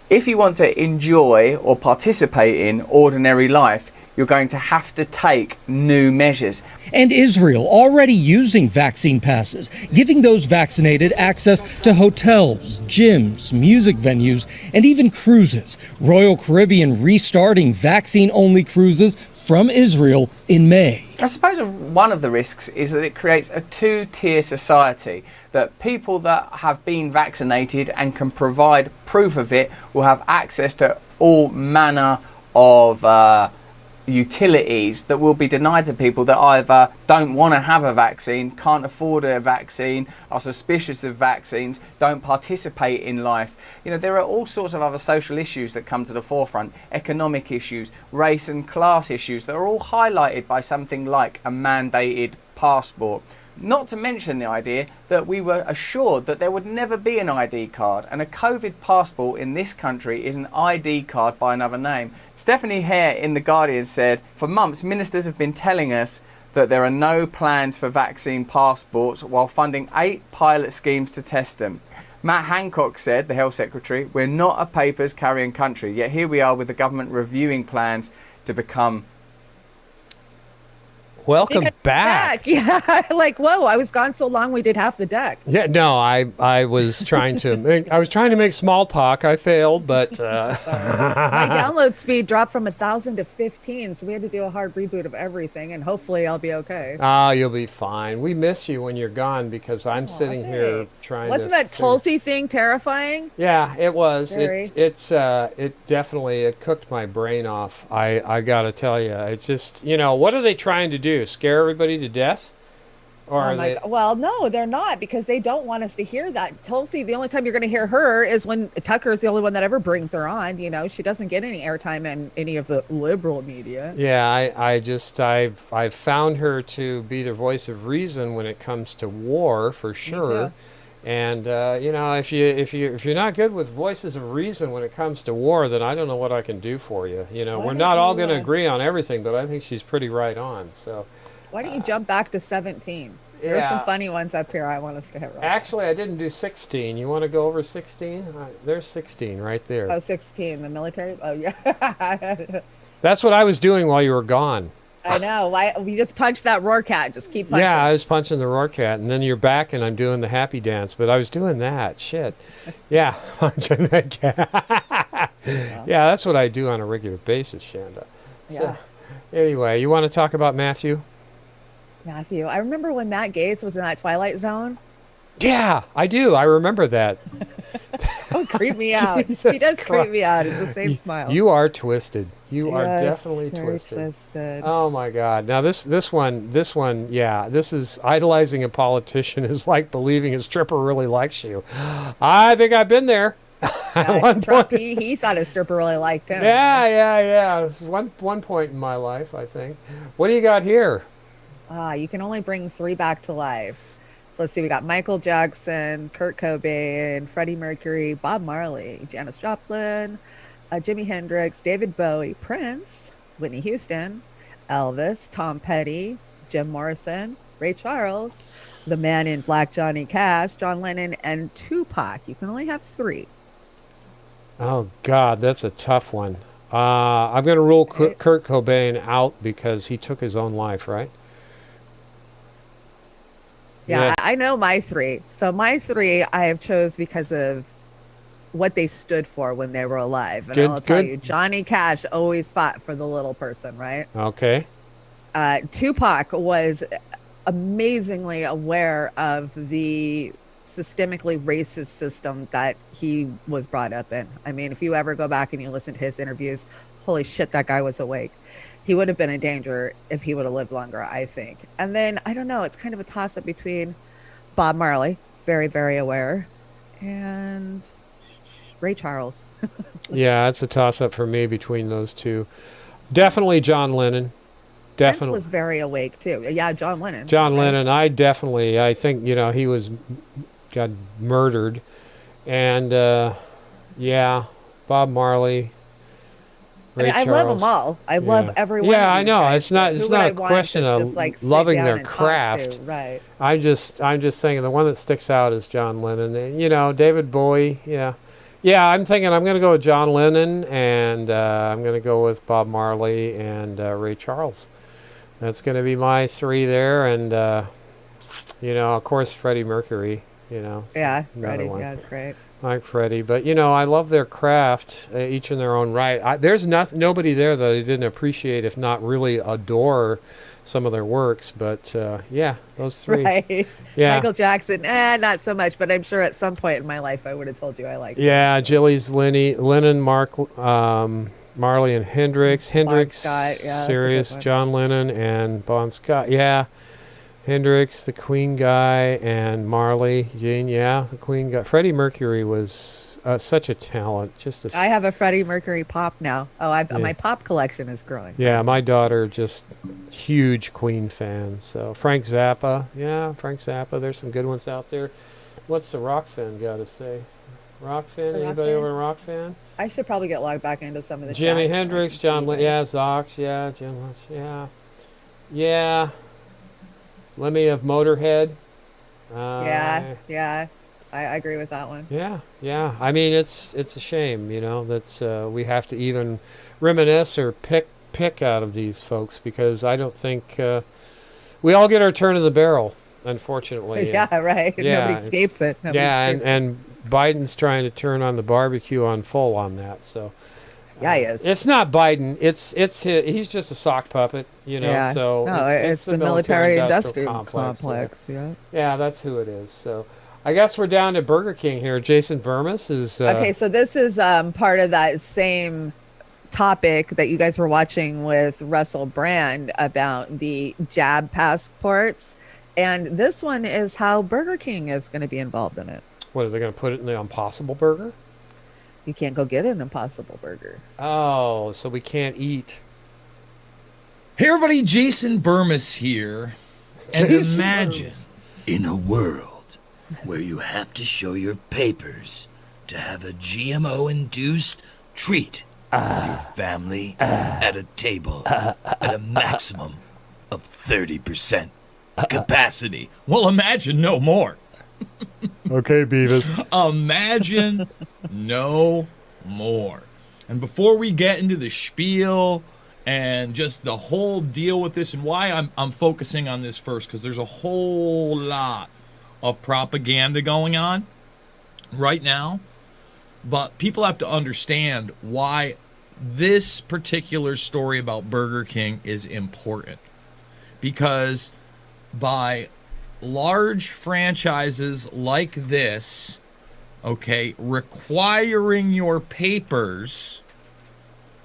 if you want to enjoy or participate in ordinary life, you're going to have to take new measures. And Israel already using vaccine passes, giving those vaccinated access to hotels, gyms, music venues, and even cruises. Royal Caribbean restarting vaccine-only cruises from Israel in May. I suppose one of the risks is that it creates a two-tier society, that people that have been vaccinated and can provide proof of it will have access to all manner of utilities that will be denied to people that either don't want to have a vaccine, can't afford a vaccine, are suspicious of vaccines, don't participate in life. You know, there are all sorts of other social issues that come to the forefront, economic issues, race and class issues that are all highlighted by something like a mandated passport. Not to mention the idea that we were assured that there would never be an ID card, and a COVID passport in this country is an ID card by another name. Stephanie Hare in The Guardian said, for months ministers have been telling us that there are no plans for vaccine passports while funding 8 pilot schemes to test them. Matt Hancock said, the health secretary, we're not a papers carrying country, yet here we are with the government reviewing plans to become. Welcome back. Yeah, like, whoa, I was gone so long we did half the deck. Yeah, no, I was trying to make small talk. I failed, but my download speed dropped from 1,000 to 15, so we had to do a hard reboot of everything, and hopefully I'll be okay. Oh, you'll be fine. We miss you when you're gone because I'm sitting here trying. Wasn't that Tulsi thing terrifying? Yeah, it was. Very. It definitely cooked my brain off. I gotta tell you, it's just, you know, what are they trying to do? Scare everybody to death? Or Well, no, they're not, because they don't want us to hear that. Tulsi, the only time you're going to hear her is when Tucker is the only one that ever brings her on. You know, she doesn't get any airtime in any of the liberal media. Yeah, I've found her to be the voice of reason when it comes to war, for sure. And you know, if you're not good with voices of reason when it comes to war, then I don't know what I can do for you. You know, we're not all going to agree on everything, but I think she's pretty right on. So. Why don't you jump back to 17? There are some funny ones up here I want us to hit. Actually, I didn't do 16. You want to go over 16? There's 16 right there. Oh, 16, the military? Oh, yeah. That's what I was doing while you were gone. I know. Why we just punched that roar cat. Just keep punching. Yeah, I was punching the roar cat, and then you're back, and I'm doing the happy dance. But I was doing that. Shit. Yeah, punching that cat. Yeah, that's what I do on a regular basis, Chanda. Yeah. So, anyway, you want to talk about Matthew? Matthew. I remember when Matt Gaetz was in that Twilight Zone. Yeah, I do. I remember that. Don't creep me out. He does creep me out. It's the same smile. You are twisted. You are Yes, definitely very twisted. Oh my God! Now this one, yeah. This is idolizing a politician is like believing a stripper really likes you. I think I've been there. At one Trump, point. he thought a stripper really liked him. Yeah. It's one point in my life, I think. What do you got here? You can only bring 3 back to life. So let's see. We got Michael Jackson, Kurt Cobain, Freddie Mercury, Bob Marley, Janis Joplin, Jimi Hendrix, David Bowie, Prince, Whitney Houston, Elvis, Tom Petty, Jim Morrison, Ray Charles, the Man in Black, Johnny Cash, John Lennon, and Tupac. You can only have 3. Oh, God, that's a tough one. I'm going to rule Kurt Cobain out because he took his own life, right? Yeah, I know my 3. So my 3 I have chose because of what they stood for when they were alive. And I'll tell you, Johnny Cash always fought for the little person, right? Okay. Tupac was amazingly aware of the systemically racist system that he was brought up in. I mean, if you ever go back and you listen to his interviews, holy shit, that guy was awake. He would have been in danger if he would have lived longer, I think. And then, I don't know, it's kind of a toss-up between Bob Marley, very, very aware, and Ray Charles. Yeah, it's a toss-up for me between those two. Definitely John Lennon. Definitely. Prince was very awake, too. Yeah, John Lennon. John Lennon, I think, he got murdered. And, Bob Marley, Ray Charles. I love them all. I love every one. Yeah, of I these know. guys, It's not a question of loving their craft. Right. I'm just thinking the one that sticks out is John Lennon. And, David Bowie. Yeah. Yeah, I'm thinking I'm going to go with John Lennon, and I'm going to go with Bob Marley and Ray Charles. That's going to be my 3 there, and of course Freddie Mercury. Yeah, Freddie. One. Yeah, great. Like Freddie, but I love their craft, each in their own right. There's nobody there that I didn't appreciate, if not really adore, some of their works. But those 3. Right. Yeah. Michael Jackson, not so much, but I'm sure at some point in my life I would have told you I liked him. Yeah, Jilly's Lennon, Marley and Hendrix. Hendrix, Scott, yeah, Sirius, John Lennon, and Bon Scott. Yeah. Hendrix, the Queen guy, and Marley, Gene, the Queen guy. Freddie Mercury was such a talent. I have a Freddie Mercury pop now. My pop collection is growing. Yeah, my daughter, just huge Queen fan. So Frank Zappa, there's some good ones out there. What's the rock fan got to say? Rock fan? Anybody over a rock fan? I should probably get logged back into some of the Jimi Hendrix, John Lennon, Zox, Jim, yeah. Lemmy of Motorhead. I agree with that one. Yeah. I mean, it's a shame, that we have to even reminisce or pick out of these folks, because I don't think we all get our turn of the barrel, unfortunately. Yeah, right. Nobody escapes it. And Biden's trying to turn on the barbecue on full on that. So. Yeah, he is. It's not Biden. He's just a sock puppet, Yeah. So it's the military-industrial complex. Yeah, that's who it is. So, I guess we're down to Burger King here. Jason Burmis is. Okay, so this is part of that same topic that you guys were watching with Russell Brand about the jab passports, and this one is how Burger King is going to be involved in it. What, are they going to put it in the Impossible Burger? You can't go get an Impossible Burger. Oh, so we can't eat. Hey everybody, Jason Burmis here. And imagine in a world where you have to show your papers to have a GMO-induced treat with your family at a table at a maximum of 30% capacity. Well, imagine no more. Okay, Beavis. Imagine no more. And before we get into the spiel and just the whole deal with this and why I'm focusing on this first, because there's a whole lot of propaganda going on right now. But people have to understand why this particular story about Burger King is important. Because by large franchises like this, okay, requiring your papers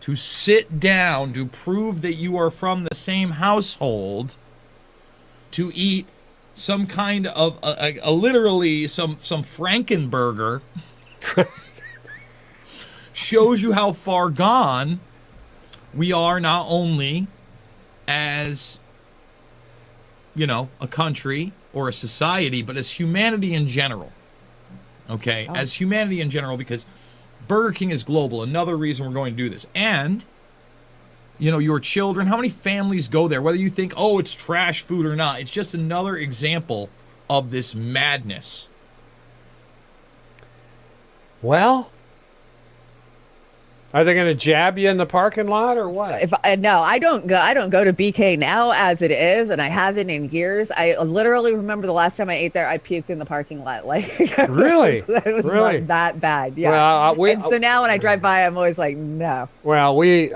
to sit down to prove that you are from the same household to eat some kind of literally some Frankenburger shows you how far gone we are, not only as, you know, a country or a society, but as humanity in general. Okay, as humanity in general, because Burger King is global. Another reason we're going to do this. And, you know, your children, how many families go there? Whether you think, oh, it's trash food or not, it's just another example of this madness. Well, are they going to jab you in the parking lot or what? No, I don't go to BK now as it is, and I haven't in years. I literally remember the last time I ate there, I puked in the parking lot. Like, really, it was really not that bad. Yeah. Well, and so now when I drive by, I'm always like, no. Well, we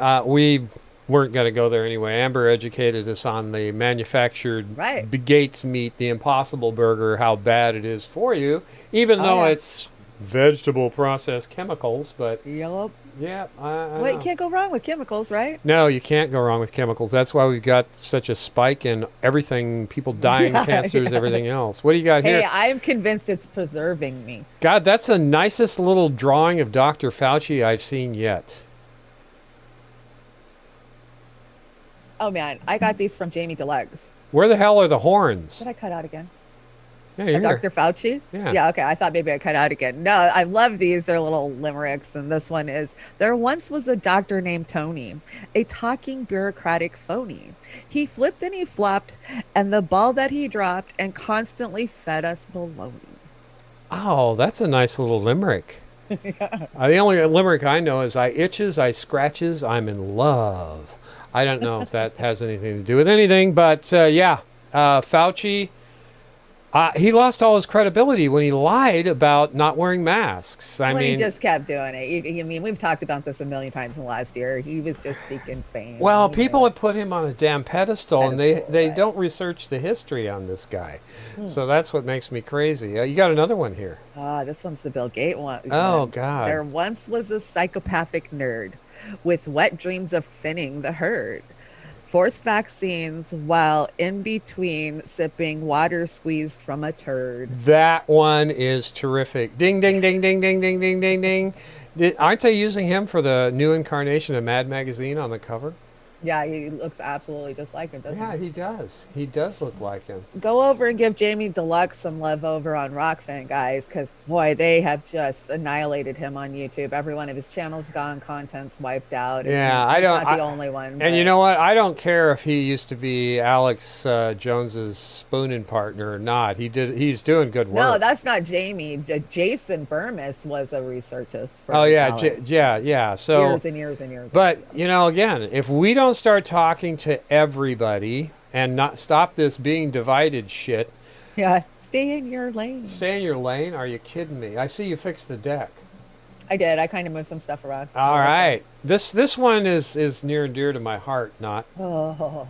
weren't going to go there anyway. Amber educated us on the manufactured Gates meat, the Impossible Burger, how bad it is for you, even though it's vegetable processed chemicals. But yeah, well, you can't go wrong with chemicals, right? No, you can't go wrong with chemicals. That's why we've got such a spike in everything, people dying, cancers, everything else. What do you got here? Hey, I'm convinced it's preserving me. God, that's the nicest little drawing of Dr. Fauci I've seen yet. Oh, man, I got these from Jamie Deluxe. Where the hell are the horns? Did I cut out again? Yeah, you're Dr. Fauci? Yeah. Okay. I thought maybe I cut out again. No, I love these. They're little limericks. And this one is, there once was a doctor named Tony, a talking bureaucratic phony. He flipped and he flopped, and the ball that he dropped and constantly fed us baloney. Oh, that's a nice little limerick. Yeah. The only limerick I know is I itches, I scratches, I'm in love. I don't know if that has anything to do with anything, but Fauci, he lost all his credibility when he lied about not wearing masks. I mean, he just kept doing it. I mean, we've talked about this a million times in the last year. He was just seeking fame. Well, people have put him on a damn pedestal, and they don't research the history on this guy. So that's what makes me crazy. You got another one here. This one's the Bill Gates one. Oh, God. There once was a psychopathic nerd with wet dreams of thinning the herd. Forced vaccines while in between sipping water squeezed from a turd. That one is terrific. Ding, ding, ding, ding, ding, ding, ding, ding, ding. Aren't they using him for the new incarnation of Mad Magazine on the cover? Yeah, he looks absolutely just like him, doesn't he? Yeah, he does. He does look like him. Go over and give Jamie Deluxe some love over on Rockfin, guys, because, boy, they have just annihilated him on YouTube. Every one of his channels gone, content's wiped out. Yeah, he's not the only one. And you know what? I don't care if he used to be Alex Jones's spooning partner or not. He's doing good work. No, that's not Jamie. Jason Burmis was a researchist. For yeah. So years and years and years. But, you know, again, if we don't start talking to everybody and not stop this being divided shit. Yeah, stay in your lane. Stay in your lane? Are you kidding me? I see you fixed the deck. I did. I kind of moved some stuff around. All right. This one is near and dear to my heart, not. Oh.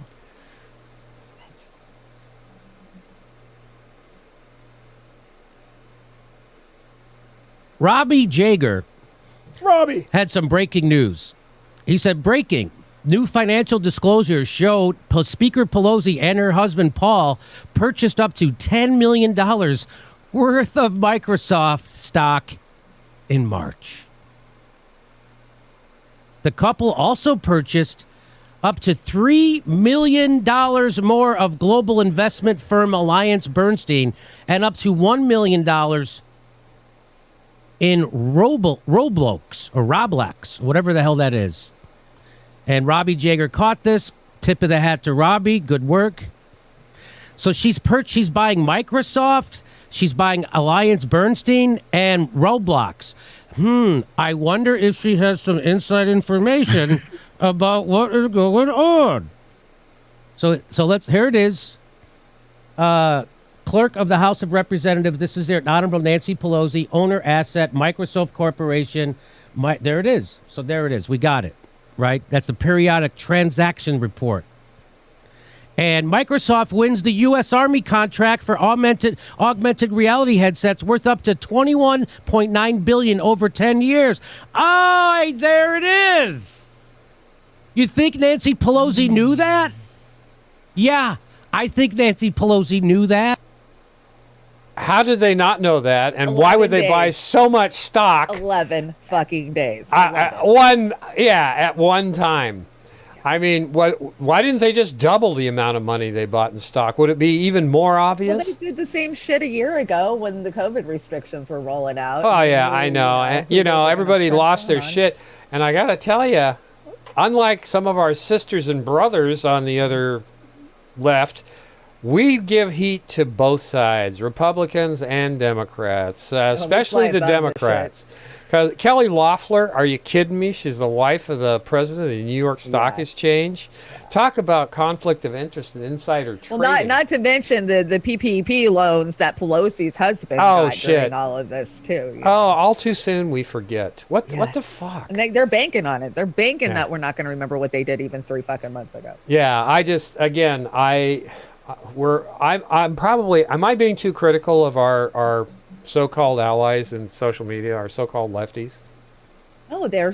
Robbie Jager had some breaking news. He said, breaking. New financial disclosures showed Speaker Pelosi and her husband Paul purchased up to $10 million worth of Microsoft stock in March. The couple also purchased up to $3 million more of global investment firm AllianceBernstein and up to $1 million in Roblox, whatever the hell that is. And Robbie Jager caught this. Tip of the hat to Robbie. Good work. So she's buying Microsoft. She's buying AllianceBernstein and Roblox. I wonder if she has some inside information about what is going on. So here it is. Clerk of the House of Representatives. This is their Honorable Nancy Pelosi, owner asset, Microsoft Corporation. There it is. So there it is. We got it. Right? That's the periodic transaction report. And Microsoft wins the U.S. Army contract for augmented reality headsets worth up to $21.9 billion over 10 years. Oh, there it is. You think Nancy Pelosi knew that? Yeah, I think Nancy Pelosi knew that. How did they not know that? And why would they buy so much stock? 11 fucking days. At one time. I mean, why didn't they just double the amount of money they bought in stock? Would it be even more obvious? Well, they did the same shit a year ago when the COVID restrictions were rolling out. Oh, yeah, I know. And, everybody lost their shit. And I got to tell you, unlike some of our sisters and brothers on the other left, we give heat to both sides, Republicans and Democrats, especially the Democrats. Because Kelly Loeffler, are you kidding me? She's the wife of the president of the New York Stock Exchange. Talk about conflict of interest and insider trading. Well, not to mention the PPP loans that Pelosi's husband got during all of this too. Oh, all too soon we forget. What the fuck? And they're banking on it. They're banking that we're not going to remember what they did even 3 fucking months ago. Yeah, I being too critical of our so-called allies in social media, our so-called lefties? No, they're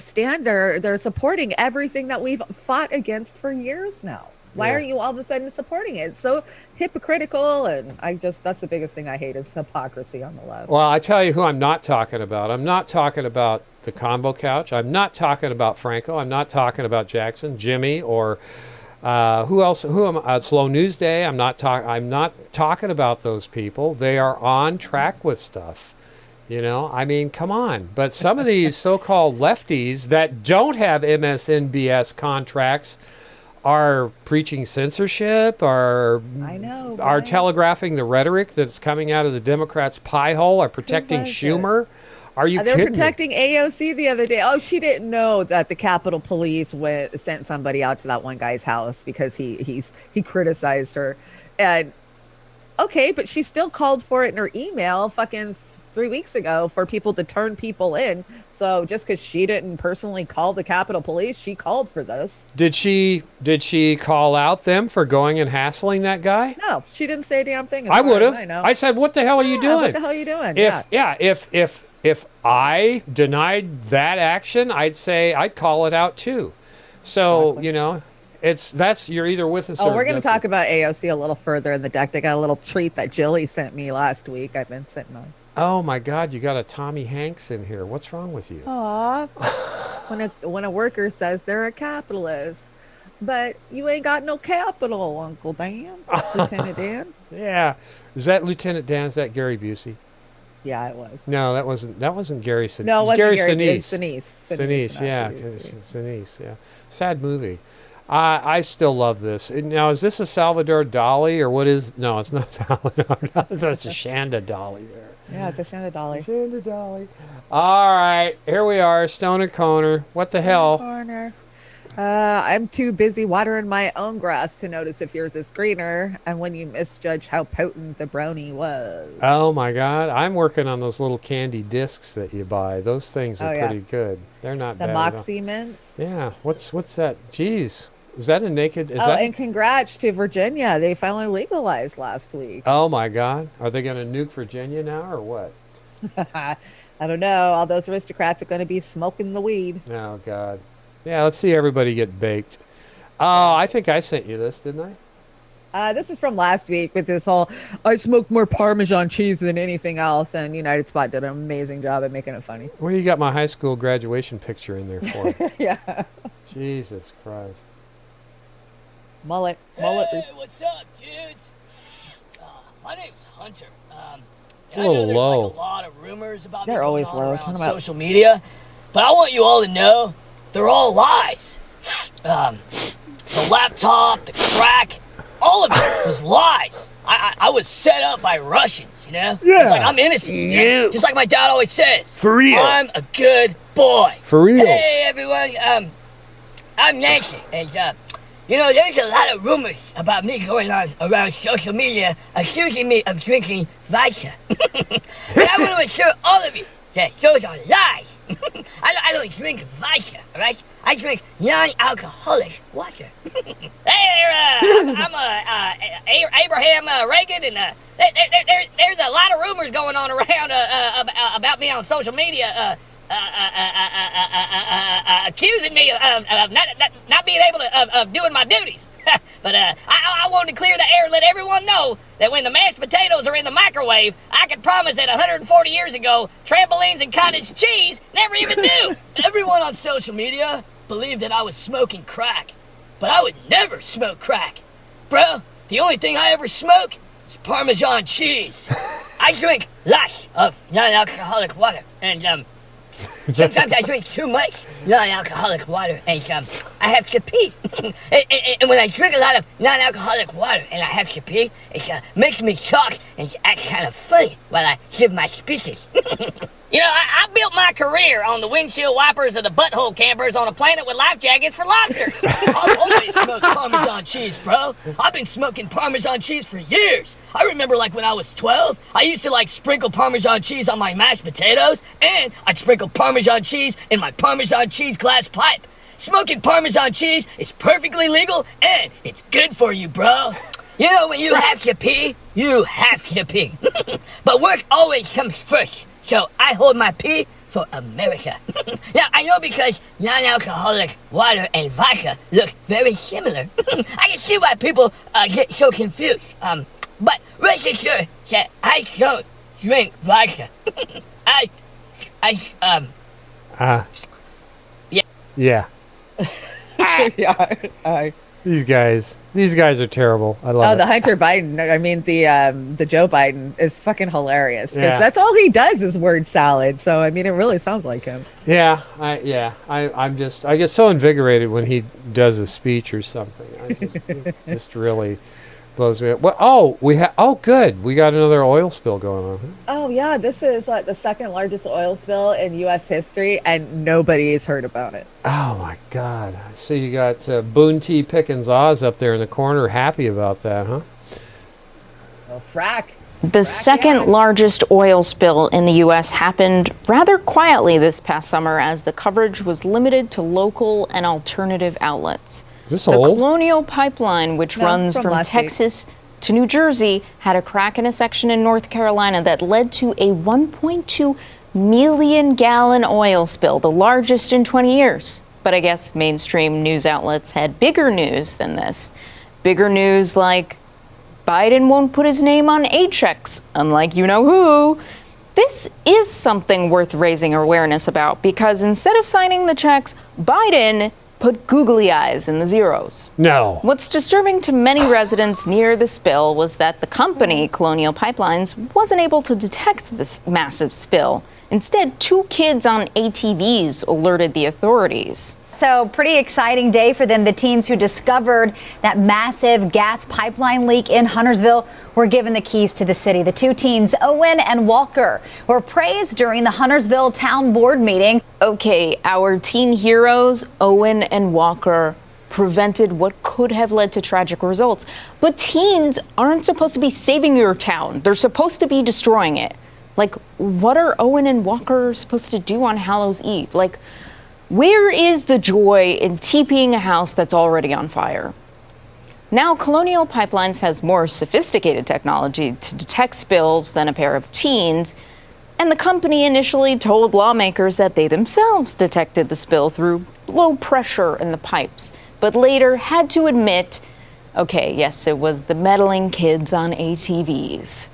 supporting everything that we've fought against for years now. Why are you all of a sudden supporting it? It's so hypocritical, and that's the biggest thing I hate is hypocrisy on the left. Well, I tell you who I'm not talking about. I'm not talking about the combo couch. I'm not talking about Franco. I'm not talking about Jackson, Jimmy, or who else? Slow News Day. I'm not talking about those people. They are on track with stuff. I mean, come on. But some of these so-called lefties that don't have MSNBS contracts are preaching censorship, are telegraphing the retic that's coming out of the Democrats' pie hole, are protecting Schumer. Are you kidding? They're protecting AOC the other day. Oh, she didn't know that the Capitol Police sent somebody out to that one guy's house because he criticized her. And okay, but she still called for it in her email fucking 3 weeks ago for people to turn people in. So just because she didn't personally call the Capitol Police, she called for this. Did she call out them for going and hassling that guy? No, she didn't say a damn thing. I would have. I said, "What the hell are you doing? What the hell are you doing?" If I denied that action, I'd call it out too. So you're either with us. Oh, we're going to talk about AOC a little further in the deck. They got a little treat that Jilly sent me last week. I've been sitting on. Oh my God, you got a Tommy Hanks in here. What's wrong with you? Aw, when a worker says they're a capitalist, but you ain't got no capital, Uncle Dan, Lieutenant Dan. Yeah, is that Lieutenant Dan? Is that Gary Busey? Yeah, it was. No, that wasn't Gary Sinise. No, it wasn't Gary Sinise. Sinise, yeah. Sad movie. I still love this. Now, is this a Salvador Dali or what is? No, it's not Salvador Dali. That's a Chanda Dali there. Yeah, it's a Chanda Dali. Chanda Dali. All right, here we are, Stone and Corner. What the hell? Corner. I'm too busy watering my own grass to notice if yours is greener and when you misjudge how potent the brownie was. Oh my God, I'm working on those little candy discs that you buy. Those things are pretty good. They're not the bad. The Moxie Mints? Yeah, what's that? Jeez. Is that a naked? And congrats to Virginia. They finally legalized last week. Oh my God. Are they going to nuke Virginia now or what? I don't know. All those aristocrats are going to be smoking the weed. Oh God. Yeah, let's see everybody get baked. Oh, I think I sent you this, didn't I? This is from last week with this whole, I smoked more Parmesan cheese than anything else, and United Spot did an amazing job at making it funny. What do you got my high school graduation picture in there for? Yeah. Jesus Christ. Mullet. Hey, what's up, dudes? My name's Hunter. It's a little low. Like a lot of rumors about They're me always going on low. around social media, but I want you all to know they're all lies. The laptop, the crack, all of it was lies. I was set up by Russians, Yeah. It's like I'm innocent. Yeah. Just like my dad always says. For real. I'm a good boy. For real. Hey, everyone. I'm Nancy, and there's a lot of rumors about me going on around social media accusing me of drinking vodka. And I want to assure all of you that those are lies. I don't drink vodka, all right? I drink non-alcoholic water. Hey there, I'm Abraham Reagan, and there's a lot of rumors going on around about me on social media accusing me of not being able to of doing my duties. But I wanted to clear the air and let everyone know that when the mashed potatoes are in the microwave, I can promise that 140 years ago, trampolines and cottage cheese never even knew. Everyone on social media believed that I was smoking crack, but I would never smoke crack. Bro, the only thing I ever smoke is Parmesan cheese. I drink lots of non-alcoholic water, and sometimes I drink too much non-alcoholic water, and I have to pee. and when I drink a lot of non-alcoholic water and I have to pee, it makes me talk and act kind of funny while I give my speeches. You know, I built my career on the windshield wipers of the butthole campers on a planet with life jackets for lobsters. I've always smoked Parmesan cheese, bro. I've been smoking Parmesan cheese for years. I remember like when I was 12, I used to like sprinkle Parmesan cheese on my mashed potatoes, and I'd sprinkle Parmesan cheese in my Parmesan cheese glass pipe. Smoking Parmesan cheese is perfectly legal, and it's good for you, bro. You know, when you have to pee, you have to pee. But work always comes first. So I hold my pee for America. Now, I know because non-alcoholic water and vodka look very similar. I can see why people get so confused. But rest assured that I don't drink vodka. Yeah. Yeah. These guys are terrible. I love it. The Hunter Biden, I mean the Joe Biden is fucking hilarious because Yeah. that's all he does is word salad. So I mean, it really sounds like him. I get so invigorated when he does a speech or something. It just really blows me up. Well, good. We got another oil spill going on. Oh yeah, this is like the second largest oil spill in U.S. history, and nobody's heard about it. Oh my God! I see you got Boone T. Pickens Oz up there in the corner, happy about that, huh? Well, frack. The second largest oil spill in the U.S. happened rather quietly this past summer as the coverage was limited to local and alternative outlets. Is this the old? Colonial Pipeline, which No, runs it's from from last week. Texas to New Jersey, had a crack in a section in North Carolina that led to a 1.2 million gallon oil spill, the largest in 20 years. But I guess mainstream news outlets had bigger news than this. Bigger news like Biden won't put his name on aid checks, unlike you-know-who. This is something worth raising awareness about because instead of signing the checks, Biden put googly eyes in the zeros. No. What's disturbing to many residents near the spill was that the company, Colonial Pipelines, wasn't able to detect this massive spill. Instead, 2 kids on ATVs alerted the authorities. So pretty exciting day for them. The teens who discovered that massive gas pipeline leak in Huntersville were given the keys to the city. The 2 teens, Owen and Walker, were praised during the Huntersville Town Board meeting. Okay, our teen heroes, Owen and Walker, prevented what could have led to tragic results. But teens aren't supposed to be saving your town. They're supposed to be destroying it. Like, what are Owen and Walker supposed to do on Hallows Eve? Like, where is the joy in TPing a house that's already on fire? Now, Colonial Pipelines has more sophisticated technology to detect spills than a pair of teens, and the company initially told lawmakers that they themselves detected the spill through low pressure in the pipes, but later had to admit, okay, yes, it was the meddling kids on ATVs.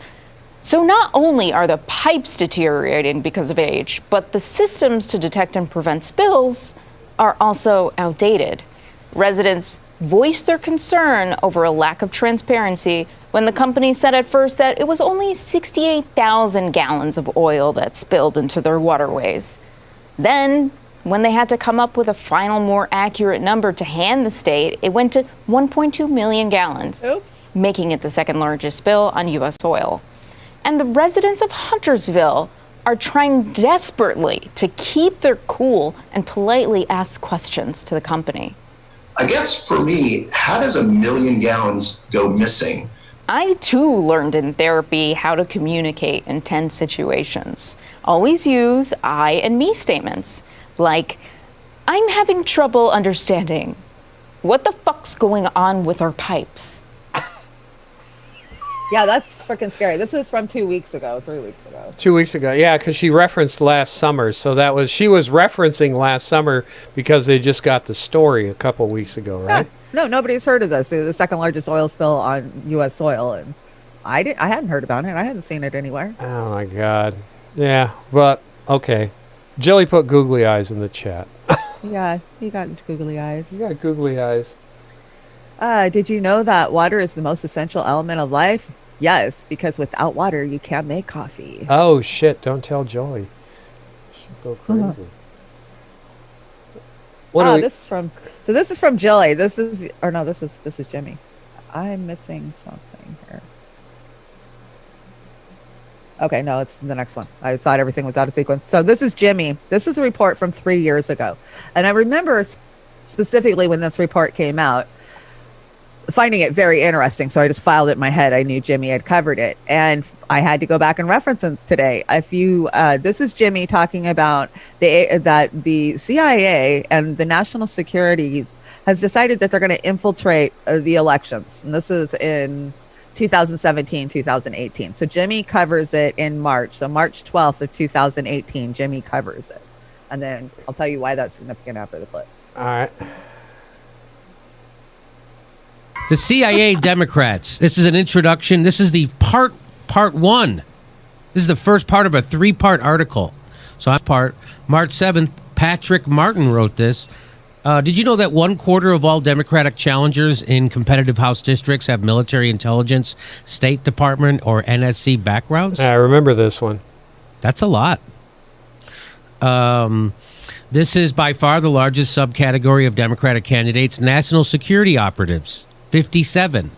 So not only are the pipes deteriorating because of age, but the systems to detect and prevent spills are also outdated. Residents voiced their concern over a lack of transparency when the company said at first that it was only 68,000 gallons of oil that spilled into their waterways. Then, when they had to come up with a final, more accurate number to hand the state, it went to 1.2 million gallons, making it the second largest spill on U.S. soil. And the residents of Huntersville are trying desperately to keep their cool and politely ask questions to the company. I guess for me, how does 1 million gallons go missing? I too learned in therapy how to communicate in tense situations. Always use I and me statements, like, I'm having trouble understanding. What the fuck's going on with our pipes? Yeah, that's freaking scary. This is from 2 weeks ago, 3 weeks ago. 2 weeks ago. Yeah, because she referenced last summer. So she was referencing last summer because they just got the story a couple weeks ago, right? No, nobody's heard of this. It was the second largest oil spill on U.S. soil, and I hadn't heard about it. I hadn't seen it anywhere. Oh my God. Yeah, but okay. Jilly put googly eyes in the chat. Yeah, he got googly eyes. You got googly eyes. Did you know that water is the most essential element of life? Yes, because without water, you can't make coffee. Oh shit! Don't tell Joey. She'll go crazy. This is from Jilly. This is Jimmy. I'm missing something here. Okay, no, it's the next one. I thought everything was out of sequence. So this is Jimmy. This is a report from 3 years ago. And I remember specifically when this report came out, finding it very interesting. So I just filed it in my head. I knew Jimmy had covered it. And I had to go back and reference him today. This is Jimmy talking about that the CIA and the national security has decided that they're going to infiltrate the elections. And this is in 2017, 2018. So Jimmy covers it in March. So March 12th of 2018, Jimmy covers it. And then I'll tell you why that's significant after the clip. All right. The CIA Democrats. This is an introduction. This is the part one. This is the first part of a 3-part article. So March 7th, Patrick Martin wrote this. Did you know that 1/4 of all Democratic challengers in competitive House districts have military intelligence, State Department, or NSC backgrounds? I remember this one. That's a lot. This is by far the largest subcategory of Democratic candidates, national security operatives, 57.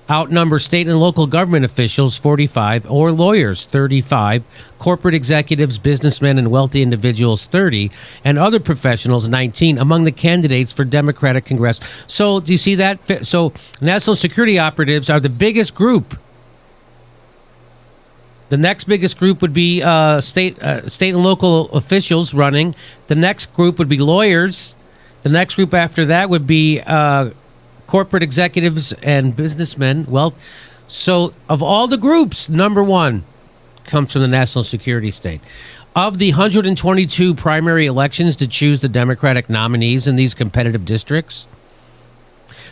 Outnumber state and local government officials, 45, or lawyers, 35, corporate executives, businessmen, and wealthy individuals, 30, and other professionals, 19, among the candidates for Democratic Congress. So do you see that? So national security operatives are the biggest group. The next biggest group would be state and local officials running. The next group would be lawyers. The next group after that would be corporate executives and businessmen. Well, so of all the groups, number one comes from the national security state. Of the 122 primary elections to choose the Democratic nominees in these competitive districts,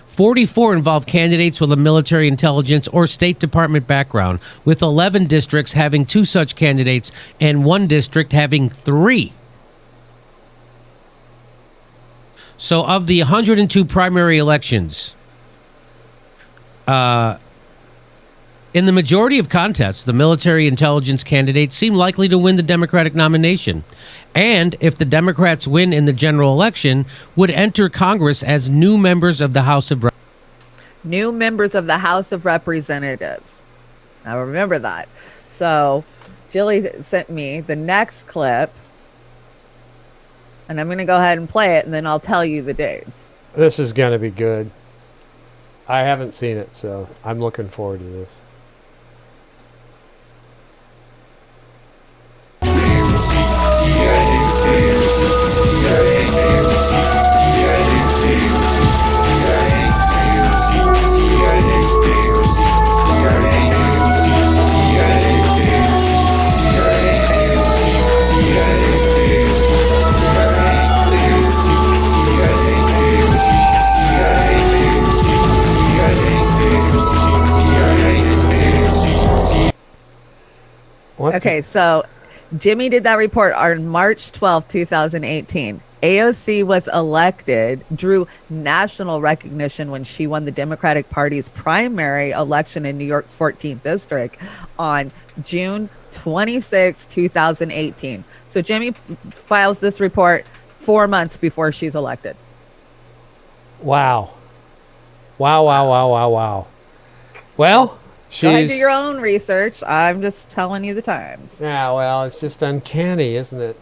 44 involve candidates with a military intelligence or State Department background, with 11 districts having 2 such candidates and 1 district having 3. So of the 102 primary elections, in the majority of contests, the military intelligence candidates seem likely to win the Democratic nomination. And if the Democrats win in the general election, would enter Congress as new members of the House of Representatives. Now remember that. So Jilly sent me the next clip. And I'm going to go ahead and play it, and then I'll tell you the dates. This is going to be good. I haven't seen it, so I'm looking forward to this. Okay, so Jimmy did that report on March 12th, 2018. AOC was elected, drew national recognition when she won the Democratic Party's primary election in New York's 14th district on June 26, 2018. So Jimmy files this report 4 months before she's elected. Wow. Wow. Well, go ahead and do your own research. I'm just telling you the times. Yeah, well, it's just uncanny, isn't it?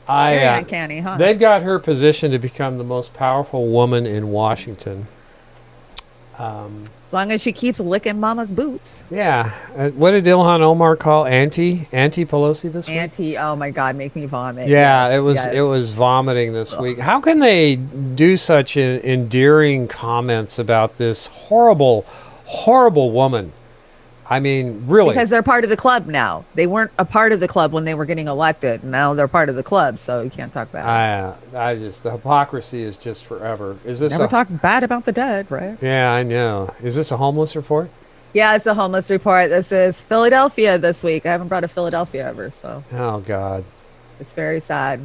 Very uncanny, huh? They've got her positioned to become the most powerful woman in Washington. As long as she keeps licking Mama's boots. Yeah. What did Ilhan Omar call Auntie Pelosi this week? Oh my God, make me vomit. Yeah, Yes, it was vomiting this week. How can they do such endearing comments about this horrible horrible woman. I mean, really. Because they're part of the club now. They weren't a part of the club when they were getting elected. Now they're part of the club, so you can't talk bad. I just, the hypocrisy is just forever. Is this Never talk bad about the dead, right? Yeah, I know. Is this a homeless report? Yeah, it's a homeless report. This is Philadelphia this week. I haven't brought a Philadelphia ever, so. Oh, God. It's very sad.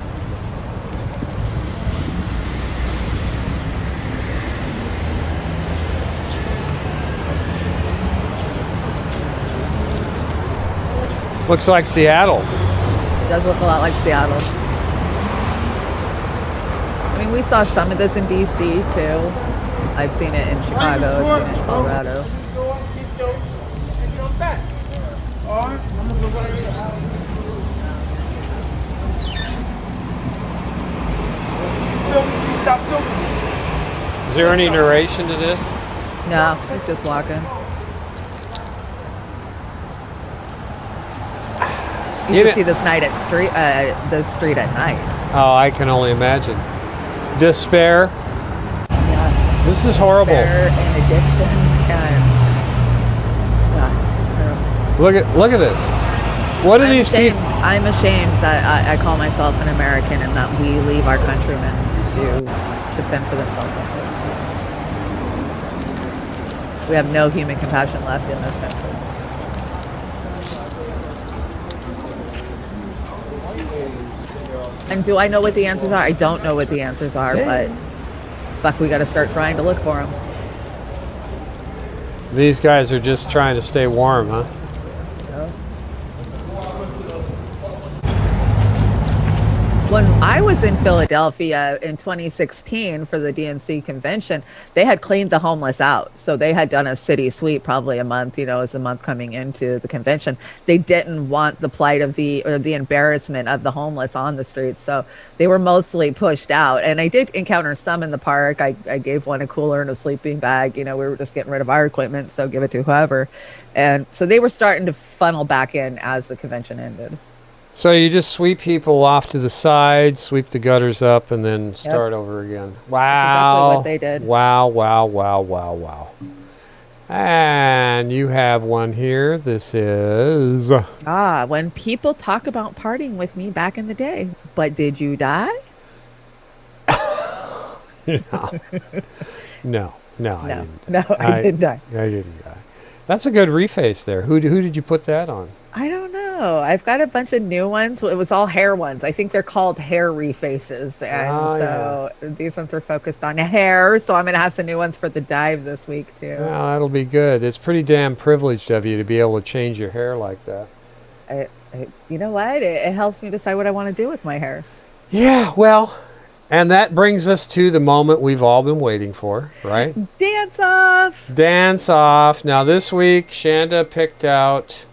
Looks like Seattle. It does look a lot like Seattle. I mean, we saw some of this in D.C. too. I've seen it in Chicago. I've seen it in Colorado. Is there any narration to this? No, we're just walking. You should see this street at night. Oh, I can only imagine. Despair. Yeah. This is horrible. Despair and addiction. And, Look at this. What are these people? I'm ashamed that I call myself an American and that we leave our countrymen to fend for themselves. We have no human compassion left in this country. And do I know what the answers are? I don't know what the answers are, but fuck, we got to start trying to look for them. These guys are just trying to stay warm, huh? When I was in Philadelphia in 2016 for the DNC convention, they had cleaned the homeless out. So they had done a city sweep probably a month, as the month coming into the convention. They didn't want the plight of the embarrassment of the homeless on the streets. So they were mostly pushed out. And I did encounter some in the park. I gave one a cooler and a sleeping bag. We were just getting rid of our equipment, so give it to whoever. And so they were starting to funnel back in as the convention ended. So you just sweep people off to the side, sweep the gutters up, and then start over again. Wow. That's exactly what they did. Wow. And you have one here. This is... when people talk about partying with me back in the day. But did you die? No, I didn't. No, I didn't die. I didn't die. That's a good reface there. Who did you put that on? I don't know. I've got a bunch of new ones. It was all hair ones. I think they're called hair refaces. And these ones are focused on hair. So I'm going to have some new ones for the dive this week too. Well, that'll be good. It's pretty damn privileged of you to be able to change your hair like that. You know what? It helps me decide what I want to do with my hair. Yeah, well, and that brings us to the moment we've all been waiting for, right? Dance off. Dance off. Now this week, Chanda picked out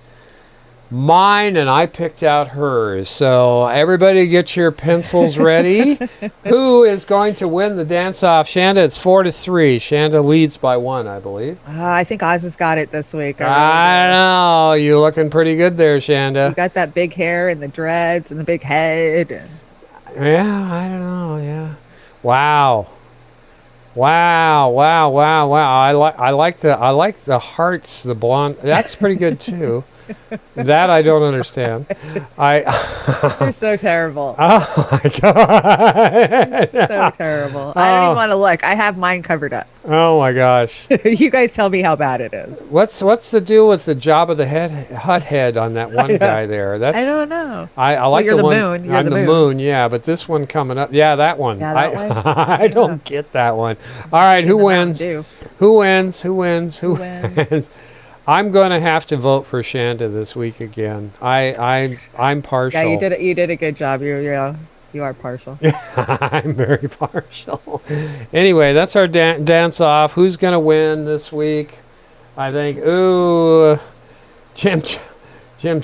mine and I picked out hers. So everybody get your pencils ready. Who is going to win the dance-off? Chanda, it's 4-3. Chanda leads by 1, I believe. I think Oz has got it this week. I know. You're looking pretty good there, Chanda. You got that big hair and the dreads and the big head. Yeah, I don't know. Yeah. Wow. I like the hearts, the blonde. That's pretty good too. That I don't understand. You're so terrible. Oh my God. So terrible. I don't even want to look. I have mine covered up. Oh my gosh. You guys tell me how bad it is. What's the deal with the Jabba the Hutt head on that one guy there? I don't know. I like you're the one moon. You're on the moon. Yeah, but this one coming up. Yeah, that one. Yeah, that one? I don't get that one. All right, who wins? Who wins? I'm going to have to vote for Chanda this week again. I'm partial. Yeah, you did a good job. You are partial. I'm very partial. Anyway, that's our dance off. Who's going to win this week? I think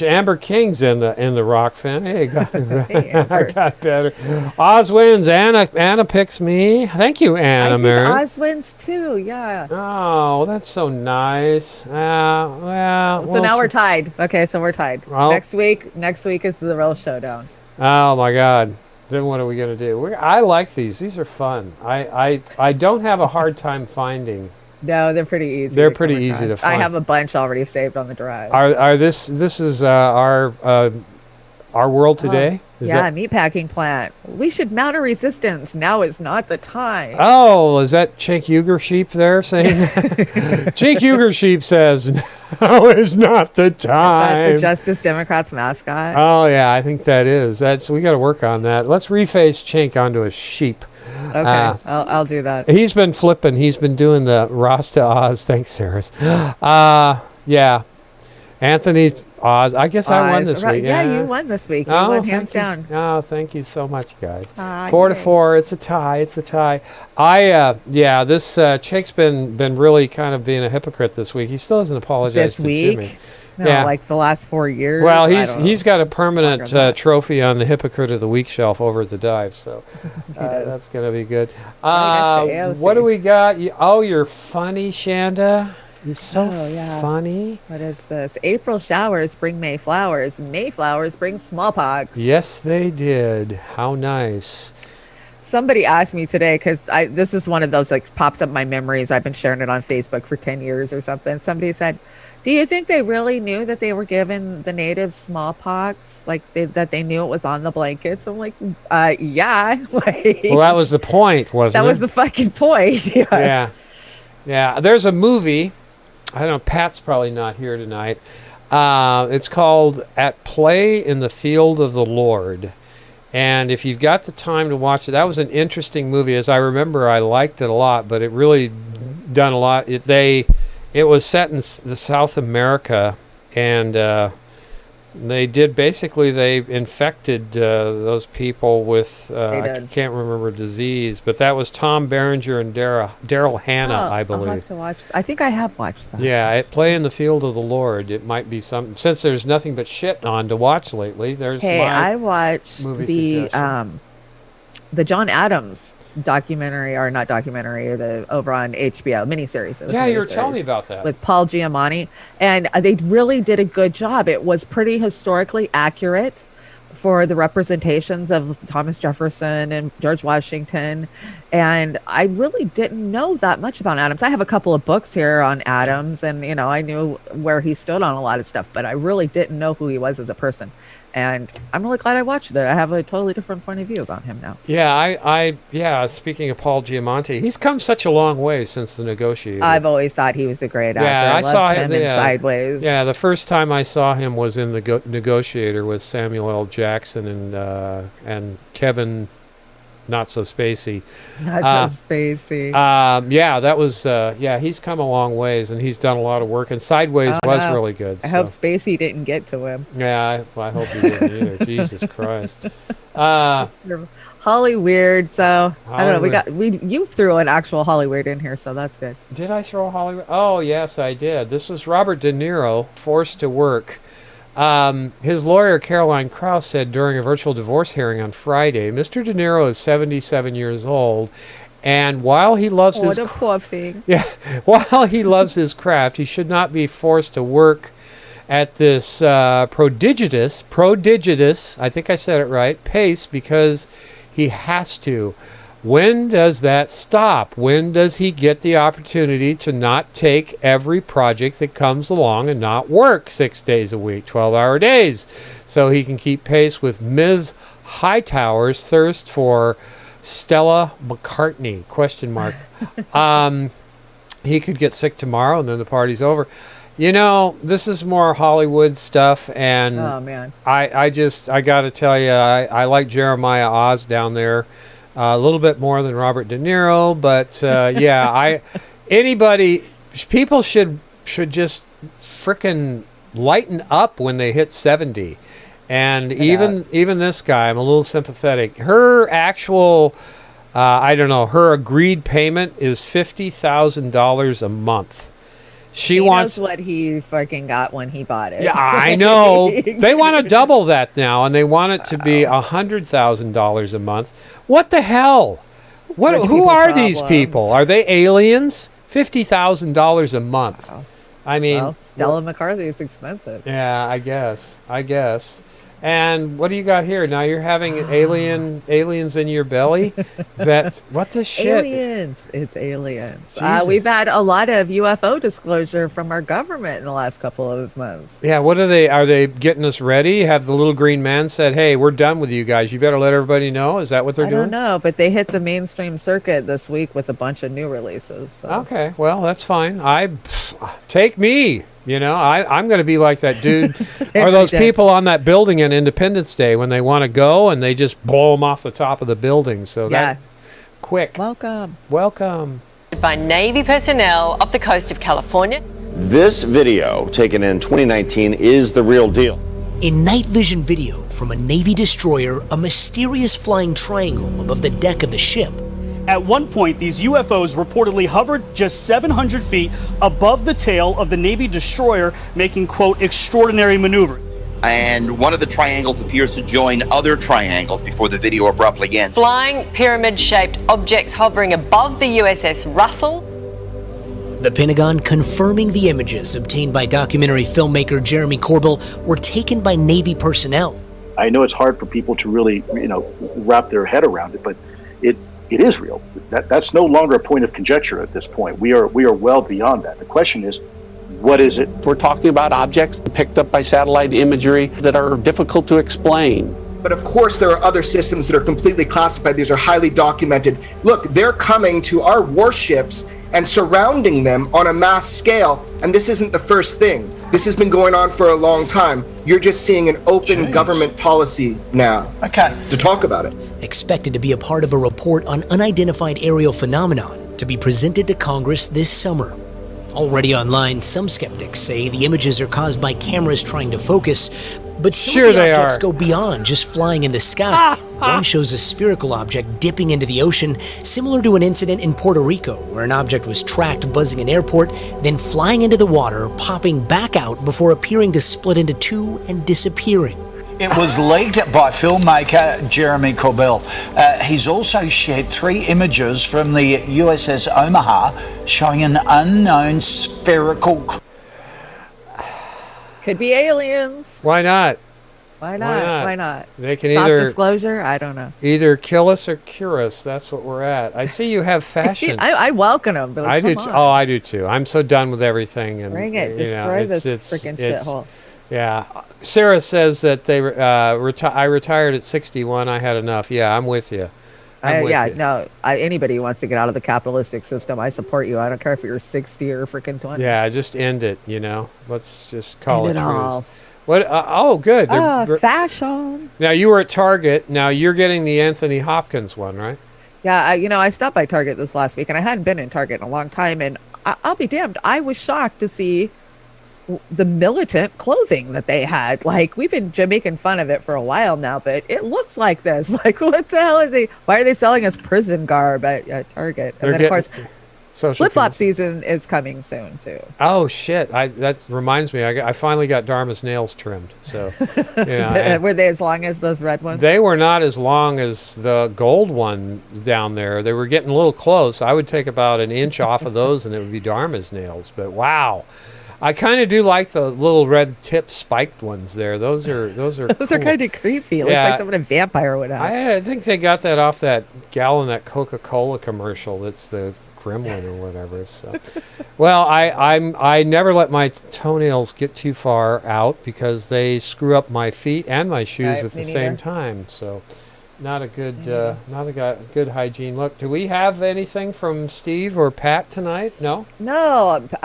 Amber King's in the rock fan. Hey, I got better. Oz wins. Anna picks me. Thank you, Anna. I think Oz wins too. Yeah. Oh, that's so nice. So now we're tied. Okay, so we're tied. Well, next week is the real showdown. Oh my God. Then what are we gonna do? I like these. These are fun. I don't have a hard time finding No, they're pretty easy. They're to pretty come easy to across. I find. have a bunch already saved on the drive. Are this is our world today? Is yeah, that- meatpacking plant. We should mount a resistance. Now is not the time. Oh, is that Cenk Uygur sheep there saying that? Cenk Uygur sheep says, now is not the That's time. the Justice Democrats mascot. Oh, yeah, I think that is. We got to work on that. Let's reface Cenk onto a sheep. Okay, I'll do that. He's been flipping. He's been doing the Rasta Oz. Thanks, Saris. Yeah. Anthony Oz. I guess I won this week. Yeah, you won this week. You won hands thank you. down. Oh, thank you so much, guys. 4-4. It's a tie. It's a tie. This Cenk's been really kind of being a hypocrite this week. He still hasn't apologized This to week? Jimmy. No, like the last 4 years. Well, I don't know. he's got a permanent trophy on the Hypocrite of the Week shelf over at the dive, so that's going to be good. What do we got? You're funny, Chanda. You're so funny. What is this? April showers bring May flowers. May flowers bring smallpox. Yes, they did. How nice. Somebody asked me today, because this is one of those, like, pops up my memories. I've been sharing it on Facebook for 10 years or something. Somebody said, do you think they really knew that they were giving the natives smallpox? Like, that they knew it was on the blankets? I'm like, yeah. Like, well, that was the point, wasn't it? That was the fucking point. Yeah. There's a movie. I don't know. Pat's probably not here tonight. It's called At Play in the Field of the Lord. And if you've got the time to watch it, that was an interesting movie. As I remember, I liked it a lot, but it really done a lot. It was set in the South America, and they infected those people with, I can't remember disease, but that was Tom Berenger and Daryl Hannah, I believe. I'll have to watch. I think I have watched that. Yeah, At Play in the Field of the Lord. It might be some, since there's nothing but shit on to watch lately. I watched the John Adams documentary, or not documentary, over on HBO miniseries. Yeah, you were telling me about that with Paul Giamatti, and they really did a good job. It was pretty historically accurate for the representations of Thomas Jefferson and George Washington, and I really didn't know that much about Adams. I have a couple of books here on Adams, and I knew where he stood on a lot of stuff, but I really didn't know who he was as a person. And I'm really glad I watched it. I have a totally different point of view about him now. Yeah, speaking of Paul Giamatti, he's come such a long way since The Negotiator. I've always thought he was a great actor. Yeah, I saw him in Sideways. Yeah, the first time I saw him was in The Negotiator with Samuel L. Jackson and Kevin Not So Spacey. Not So Spacey. That was, he's come a long ways, and he's done a lot of work, and Sideways was really good. I hope Spacey didn't get to him. Yeah, I hope he didn't either. Jesus Christ. Hollyweird, so I don't know. You threw an actual Hollyweird in here, so that's good. Did I throw a Hollyweird? Oh, yes, I did. This was Robert De Niro, forced to work. His lawyer, Caroline Krauss, said during a virtual divorce hearing on Friday, Mr. De Niro is 77 years old, and while he loves his poor thing. Yeah, while he loves his craft, he should not be forced to work at this prodigious, I think I said it right, pace, because he has to. When does that stop? When does he get the opportunity to not take every project that comes along and not work 6 days a week, 12-hour days, so he can keep pace with Ms. Hightower's thirst for Stella McCartney? ? He could get sick tomorrow and then the party's over. This is more Hollywood stuff, and oh man, I got to tell you, I like Jeremiah Oz down there. A little bit more than Robert De Niro, but people should just frickin' lighten up when they hit 70. And even this guy, I'm a little sympathetic. Her actual, her agreed payment is $50,000 a month. He knows what he fucking got when he bought it. Yeah, I know. They want to double that now, and they want it to be $100,000 a month. What the hell? Who are these people? Are they aliens? $50,000 a month. Wow. I mean, Stella McCarthy is expensive. Yeah, I guess. And what do you got here? Now you're having aliens in your belly? Is that, what the shit? Aliens. It's aliens. Jesus. We've had a lot of UFO disclosure from our government in the last couple of months. Yeah, what are they getting us ready? Have the little green man said, hey, we're done with you guys. You better let everybody know? Is that what they're I doing? don't know, but they hit the mainstream circuit this week with a bunch of new releases. So. Okay, well, that's fine. Take me. You know, I'm going to be like that dude or those people on that building on Independence Day when they want to go and they just blow them off the top of the building. So that quick. Welcome. By Navy personnel off the coast of California. This video, taken in 2019, is the real deal. In night vision video from a Navy destroyer, a mysterious flying triangle above the deck of the ship. At one point, these UFOs reportedly hovered just 700 feet above the tail of the Navy destroyer, making, quote, extraordinary maneuvers. And one of the triangles appears to join other triangles before the video abruptly ends. Flying pyramid-shaped objects hovering above the USS Russell. The Pentagon confirming the images obtained by documentary filmmaker Jeremy Corbell were taken by Navy personnel. I know it's hard for people to really, wrap their head around it, but it is real. That's no longer a point of conjecture at this point. We are well beyond that. The question is, what is it? We're talking about objects picked up by satellite imagery that are difficult to explain. But of course, there are other systems that are completely classified. These are highly documented. Look, they're coming to our warships and surrounding them on a mass scale. And this isn't the first thing. This has been going on for a long time. You're just seeing an open government policy now to talk about it. Expected to be a part of a report on unidentified aerial phenomenon to be presented to Congress this summer. Already online, some skeptics say the images are caused by cameras trying to focus, but some of the objects go beyond just flying in the sky. One shows a spherical object dipping into the ocean, similar to an incident in Puerto Rico where an object was tracked buzzing an airport, then flying into the water, popping back out before appearing to split into two and disappearing. It was leaked by filmmaker Jeremy Corbell. He's also shared 3 images from the USS Omaha showing an unknown spherical... Could be aliens. Why not? Why not? They can Soft either disclosure. I don't know. Either kill us or cure us. That's what we're at. I see you have fashion. I welcome them. But I do. I do too. I'm so done with everything. And bring it. Destroy this freaking shithole. Yeah. Sarah says that they I retired at 61. I had enough. Yeah, I'm with you. Anybody who wants to get out of the capitalistic system, I support you. I don't care if you're 60 or freaking 20. Yeah, just end it. Let's just call End it it all. truce. What? Good. Fashion. Now you were at Target. Now you're getting the Anthony Hopkins one, right? Yeah, I stopped by Target this last week, and I hadn't been in Target in a long time, and I'll be damned, I was shocked to see the militant clothing that they had. Like, we've been making fun of it for a while now, but it looks like this. Like, what the hell are they? Why are they selling us prison garb at Target? And then, of course, flip-flop season is coming soon too. Oh shit! That reminds me. I finally got Dharma's nails trimmed. So, were they as long as those red ones? They were not as long as the gold one down there. They were getting a little close. I would take about an inch off of those, and it would be Dharma's nails. But wow, I kind of do like the little red tip spiked ones there. Those are those cool. are kind of creepy. Looks like something a vampire would have. I think they got that off that gal in that Coca-Cola commercial. That's the Gremlin or whatever. So, well, I never let my toenails get too far out because they screw up my feet and my shoes at the same time. So, not a good good hygiene look. Do we have anything from Steve or Pat tonight? No.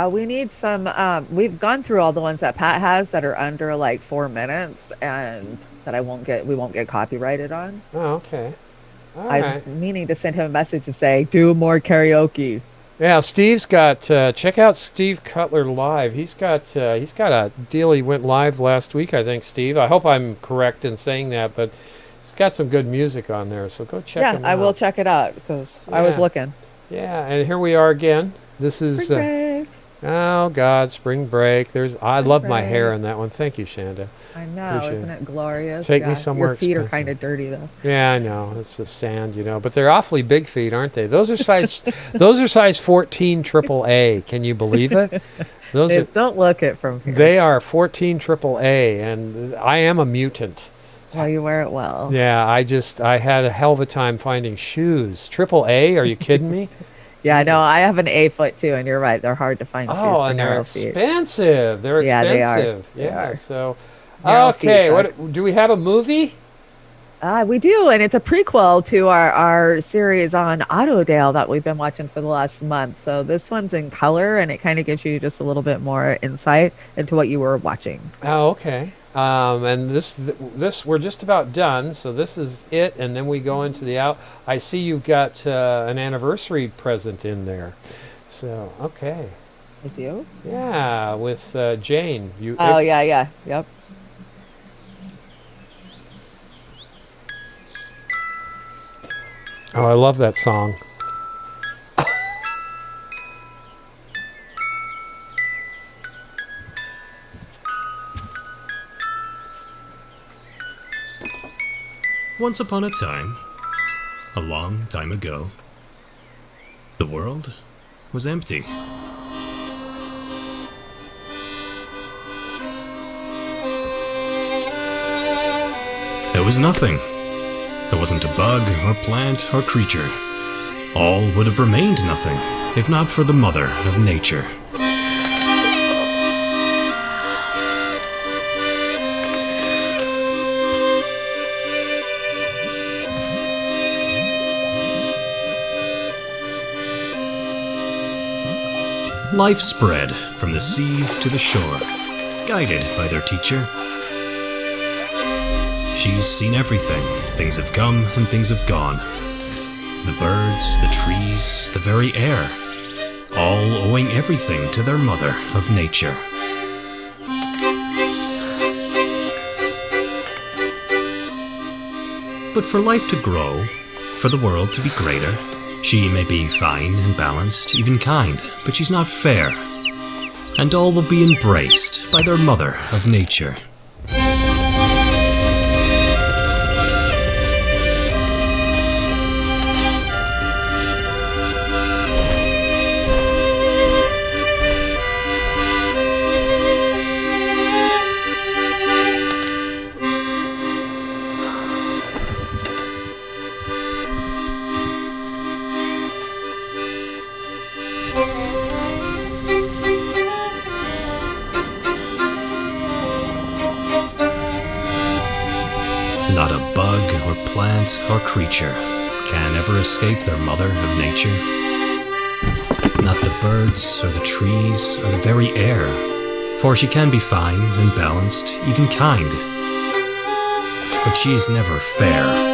We need some. We've gone through all the ones that Pat has that are under like 4 minutes and that we won't get copyrighted on. Oh, okay. I was meaning to send him a message and say, do more karaoke. Yeah, Steve's got, check out Steve Cutler live. He's got a deal. He went live last week, I think, Steve. I hope I'm correct in saying that, but he's got some good music on there, so go check him out. Yeah, I will check it out because I was looking. Yeah, and here we are again. This is, Spring break. Oh God, spring break. I love my break. hair in that one. Thank you, Shanda. I know, isn't it glorious? Take me somewhere Your feet expensive. are kind of dirty though. Yeah, I know. It's the sand, but they're awfully big feet, aren't they? Those are size 14 AAA. Can you believe it? Don't look it from here. They are 14 AAA, and I am a mutant. Well, you wear it well. Yeah, I had a hell of a time finding shoes. AAA? Are you kidding me? Yeah, no, I have an A foot too, and you're right. They're hard to find shoes Oh, for and they're narrow feet. expensive. They're Yeah, they are. expensive. They Yeah. are. So, Narrow feet okay. suck. What do we have a movie? We do, and it's a prequel to our series on Autodale that we've been watching for the last month. So this one's in color, and it kind of gives you just a little bit more insight into what you were watching. Oh, okay. And this we're just about done. So this is it, and then we go into the out. I see you've got an anniversary present in there. So okay. I do. Yeah, with Jane. Yeah. Yep. Oh, I love that song. Once upon a time, a long time ago, the world was empty. There was nothing. There wasn't a bug or plant or creature. All would have remained nothing, if not for the mother of nature. Life spread from the sea to the shore, guided by their teacher. She's seen everything. Things have come and things have gone. The birds, the trees, the very air, all owing everything to their mother of nature. But for life to grow, for the world to be greater, she may be fine and balanced, even kind, but she's not fair. And all will be embraced by their mother of nature. Not a bug or plant or creature can ever escape their mother of nature. Not the birds or the trees or the very air, for she can be fine and balanced, even kind. But she is never fair.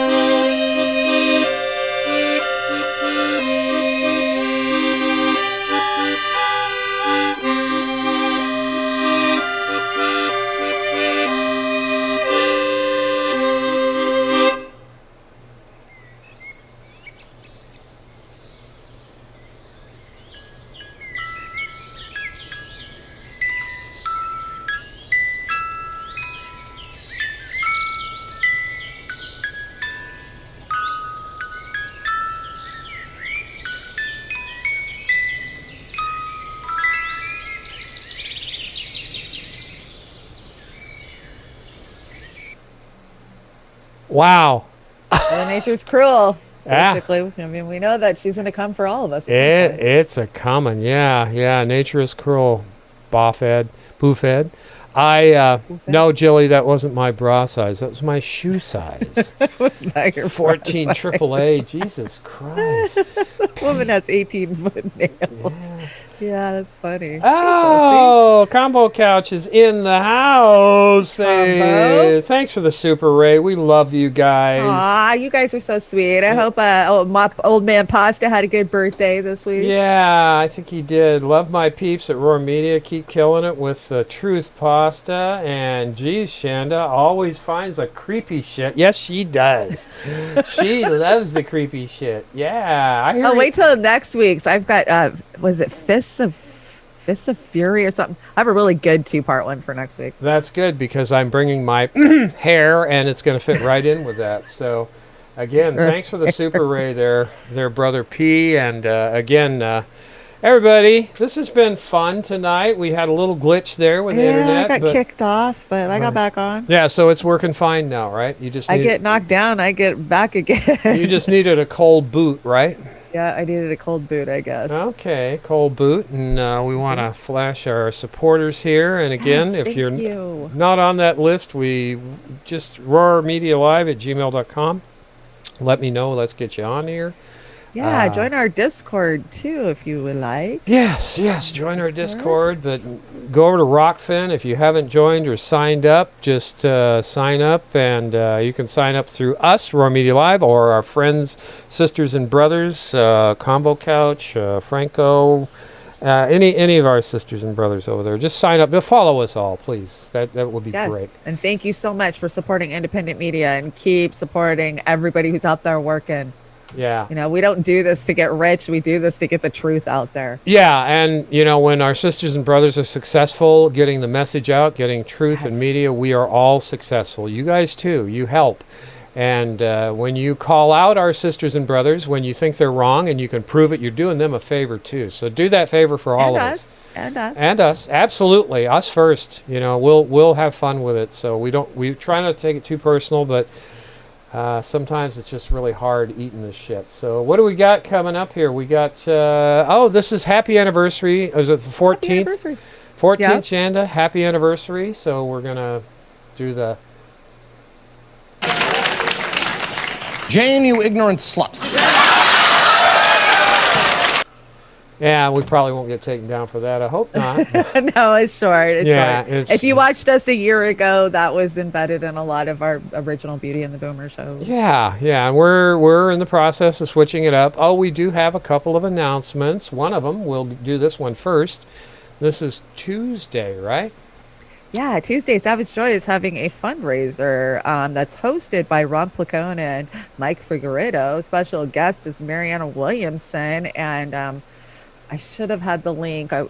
Wow. Mother Nature's cruel. Yeah. Basically, I mean, we know that she's going to come for all of us. It's a common, yeah. Nature is cruel. Buffhead. No, Jilly, that wasn't my bra size. That was my shoe size. What's that? Your 14 bra size? AAA. Jesus Christ. The woman has 18-foot nails. Yeah, that's funny. Oh, Combo Couch is in the house. Combo. Thanks for the Super Ray. We love you guys. Aw, you guys are so sweet. I hope old man Pasta had a good birthday this week. Yeah, I think he did. Love my peeps at Roar Media. Keep killing it with the Truth Pasta. And geez, Chanda always finds a creepy shit. Yes, she does. She loves the creepy shit. Yeah, I hear. Oh, wait till next week's. I've got was it Fists of Fury or something? I have a really good 2-part one for next week. That's good because I'm bringing my hair and it's going to fit right in with that. So, again, thanks for the Super Ray there, Brother P. And again, Everybody, this has been fun tonight. We had a little glitch there with the internet. I got kicked off, but I got back on. Yeah, so it's working fine now, right? You just I get knocked down, I get back again. You just needed a cold boot, right? Yeah, I needed a cold boot, I guess. Okay, cold boot, and we want to flash our supporters here. And again, if you're not on that list, we just roarmedialive@gmail.com. Let me know. Let's get you on here. Yeah, join our Discord too if you would like. Yes, join our Discord, but go over to Rockfin. If you haven't joined or signed up, just sign up, and you can sign up through us, Roar Media Live, or our friends, sisters, and brothers, Combo Couch, Franco, any of our sisters and brothers over there. Just sign up. Follow us all, please. That would be great. And thank you so much for supporting independent media, and keep supporting everybody who's out there working. Yeah. You know, we don't do this to get rich. We do this to get the truth out there. Yeah, and, when our sisters and brothers are successful getting the message out, getting truth in media, we are all successful. You guys, too. You help. And when you call out our sisters and brothers, when you think they're wrong and you can prove it, you're doing them a favor, too. So do that favor for all of us. And us. And us. Absolutely. Us first. We'll have fun with it. So we try not to take it too personal, but... sometimes it's just really hard eating this shit. So what do we got coming up here? We got, this is happy anniversary. Is it the 14th? 14th, Chanda. Happy anniversary. So we're going to do the... Jane, you ignorant slut. Yeah, we probably won't get taken down for that. I hope not. No, it's short. It's short. It's, if you watched us a year ago, that was embedded in a lot of our original Beauty and the Boomer shows. Yeah, and we're in the process of switching it up. Oh, we do have a couple of announcements. One of them, we'll do this one first. This is Tuesday, right? Yeah, Tuesday, Savage Joy is having a fundraiser that's hosted by Ron Placone and Mike Figueredo. Special guest is Mariana Williamson, and I should have had the link. I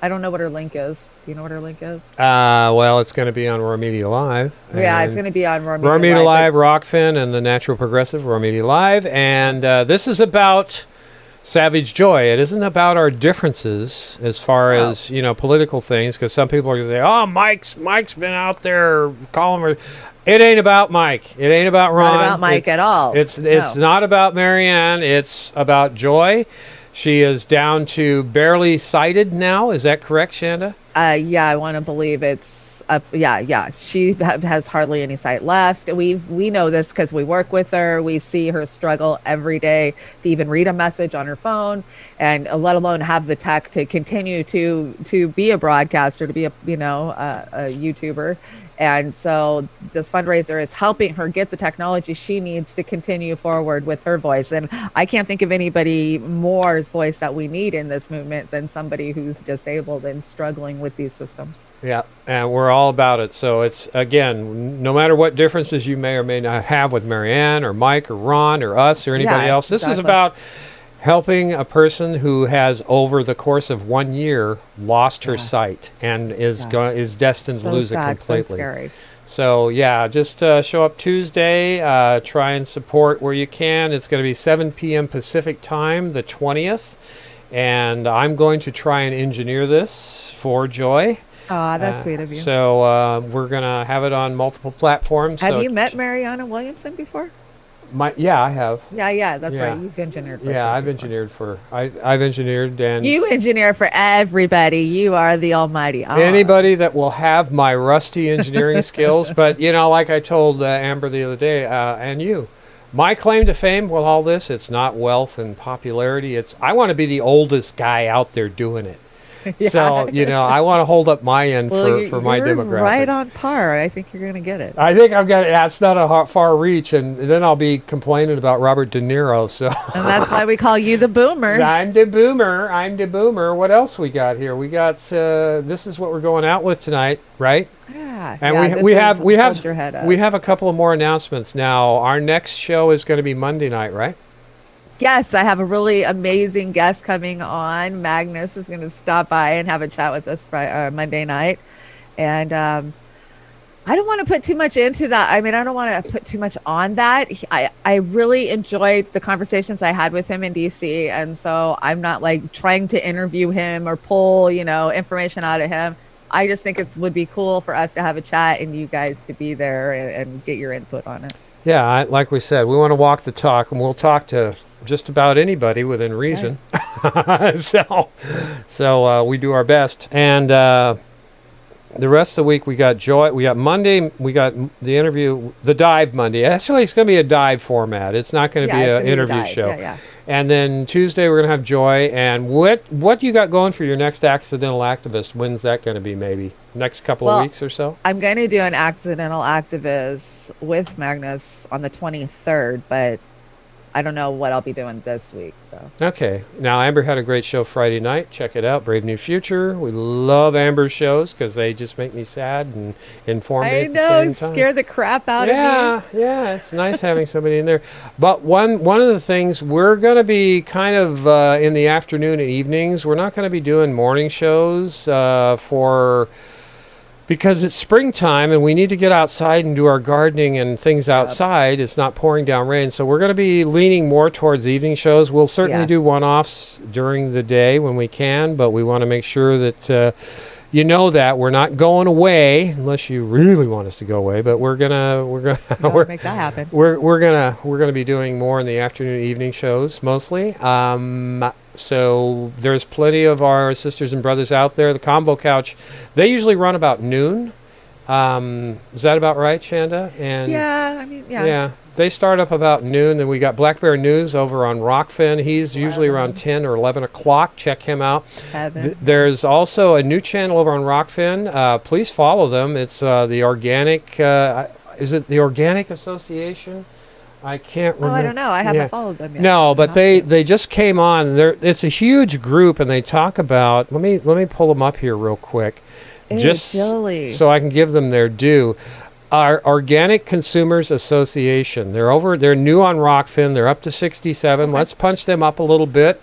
don't know what her link is. Do you know what her link is? Well, it's going to be on Roar Media Live. Yeah, it's going to be on Roar Media Roar Media Live. Rockfin, and the Natural Progressive, Roar Media Live. And this is about Savage Joy. It isn't about our differences as far as, political things, because some people are going to say, oh, Mike's been out there calling her. It ain't about Mike. It ain't about Ron. Not about Mike at all. It's not about Marianne. It's about Joy. She is down to barely sighted now. Is that correct, Chanda? Yeah, I want to believe it's yeah. She has hardly any sight left. We know this because we work with her. We see her struggle every day to even read a message on her phone, and let alone have the tech to continue to be a broadcaster, to be a YouTuber. And so this fundraiser is helping her get the technology she needs to continue forward with her voice. And I can't think of anybody more's voice that we need in this movement than somebody who's disabled and struggling with these systems. Yeah, and we're all about it. So it's, again, no matter what differences you may or may not have with Marianne or Mike or Ron or us or anybody else, this is about helping a person who has, over the course of 1 year, lost her sight and is destined to lose it completely. So scary. So just show up Tuesday. Try and support where you can. It's going to be 7 p.m. Pacific time, the 20th, and I'm going to try and engineer this for Joy. Ah, that's sweet of you. So we're going to have it on multiple platforms. Have you met Mariana Williamson before? Yeah, I have. Yeah, that's right. You've engineered. I've engineered I've engineered, and you engineer for everybody. You are the almighty. Anybody that will have my rusty engineering skills. But like I told Amber the other day, and you, my claim to fame with all this, it's not wealth and popularity. It's I want to be the oldest guy out there doing it. Yeah. So, I want to hold up my end for my you're demographic. Right on par. I think you're going to get it. I think I've got it. That's not a far reach, and then I'll be complaining about Robert De Niro. So, and that's why we call you the boomer. I'm the boomer. What else we got here? We got this is what we're going out with tonight, right? Yeah. And we have a couple of more announcements now. Our next show is going to be Monday night, right? Yes, I have a really amazing guest coming on. Magnus is going to stop by and have a chat with us Monday night. And I don't want to put too much into that. I mean, I don't want to put too much on that. I really enjoyed the conversations I had with him in DC. And so I'm not like trying to interview him or pull, information out of him. I just think it would be cool for us to have a chat and you guys to be there and get your input on it. Yeah, like we said, we want to walk the talk, and we'll talk to just about anybody within reason. Right. so we do our best. And the rest of the week, we got Joy. We got Monday. We got the interview, the dive Monday. Actually, it's going to be a dive format. It's not going to be an interview show. Yeah. And then Tuesday, we're going to have Joy. And what you got going for your next accidental activist? When's that going to be? Maybe next couple of weeks or so. I'm going to do an accidental activist with Magnus on the 23rd, but I don't know what I'll be doing this week. So okay. Now Amber had a great show Friday night. Check it out, Brave New Future. We love Amber's shows because they just make me sad and inform me at the same time. Scare the crap out of me. Yeah, it's nice having somebody in there. But one of the things we're going to be kind of in the afternoon and evenings. We're not going to be doing morning shows because it's springtime and we need to get outside and do our gardening and things outside. It's not pouring down rain. So we're going to be leaning more towards evening shows. We'll certainly do one-offs during the day when we can, but we want to make sure that that we're not going away unless you really want us to go away, but we're gonna make that happen. We're gonna be doing more in the afternoon evening shows mostly. So there's plenty of our sisters and brothers out there. The Combo Couch, they usually run about noon. Is that about right, Chanda? And yeah. They start up about noon. Then we got Black Bear News over on Rockfin. He's usually around 10 or 11 o'clock. Check him out. There's also a new channel over on Rockfin. Please follow them. It's the Organic. Is it the Organic Association? I can't remember. Oh, I don't know. I haven't followed them yet. No, but they just came on. It's a huge group, and they talk about. Let me pull them up here real quick, just so I can give them their due. Our Organic Consumers Association. They're new on Rockfin. They're up to 67. Let's punch them up a little bit.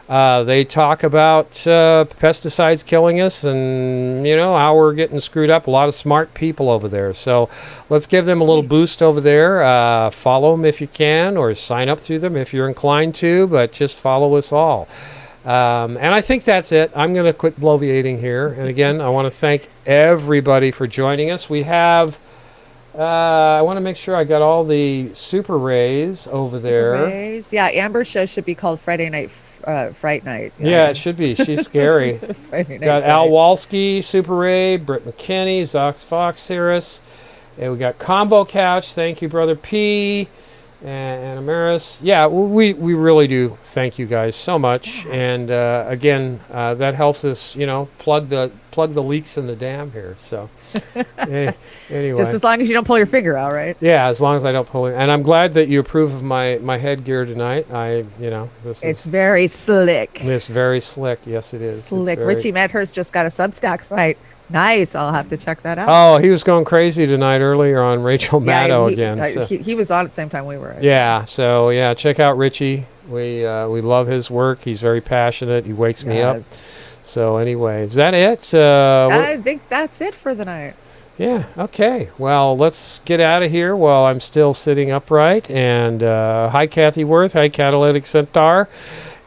They talk about pesticides killing us and, how we're getting screwed up. A lot of smart people over there. So let's give them a little boost over there. Follow them if you can, or sign up through them if you're inclined to, but just follow us all. And I think that's it. I'm going to quit bloviating here. And again, I want to thank everybody for joining us. We have... I want to make sure I got all the Super Rays over there. Rays. Yeah, Amber's show should be called Friday Night Fright Night. Yeah, it should be. She's scary. Friday Night got Fright. Al Walsky, Super Ray, Britt McKinney, Zox Fox, Cirrus. And we got Combo Couch. Thank you, Brother P. And Amaris. Yeah, we really do thank you guys so much. And again, that helps us, plug the leaks in the dam here. So anyway, just as long as you don't pull your finger out, right? Yeah, as long as I don't pull it. And I'm glad that you approve of my headgear tonight. It's very slick. It's very slick. Yes, it is. Slick. Richie Medhurst just got a Substack site. Nice. I'll have to check that out. Oh, he was going crazy tonight earlier on Rachel Maddow again. So. He was on at the same time we were. Yeah. So yeah, check out Richie. We love his work. He's very passionate. He wakes me up. So anyway, is that it? I think that's it for the night. Yeah. Okay. Well, let's get out of here while I'm still sitting upright. And hi, Kathy Worth. Hi, Catalytic Centaur.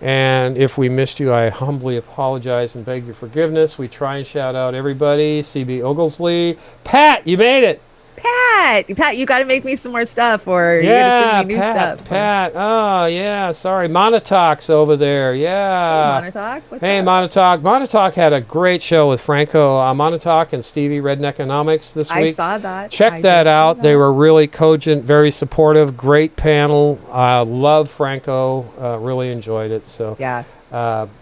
And if we missed you, I humbly apologize and beg your forgiveness. We try and shout out everybody. CB Oglesby. Pat, you made it. Pat, you got to make me some more stuff, or you got to send me new stuff. Pat. Oh, yeah. Sorry. Monotalk's over there. Yeah. Hey, Monotalk. Hey, Monotalk. Monotalk had a great show with Franco Monotalk and Stevie Redneckonomics this week. I saw that. Check that out. They were really cogent, very supportive, great panel. Love Franco. Really enjoyed it. So yeah.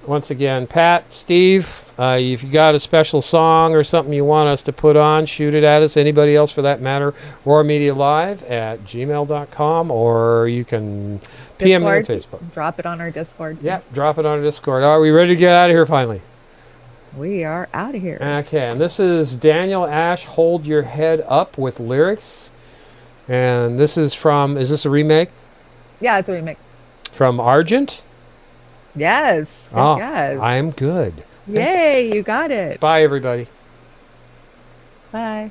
Once again, Pat, Steve, if you got a special song or something you want us to put on, shoot it at us. Anybody else for that matter, roarmedialive@gmail.com, or you can PM me on Facebook. Drop it on our Discord. Yep, drop it on our Discord. Are we ready to get out of here finally? We are out of here. Okay, and this is Daniel Ash, Hold Your Head Up with lyrics. And this is from, is this a remake? Yeah, it's a remake. From Argent? Yes. Oh, yes. I'm good. Yay, you got it. Bye, everybody. Bye.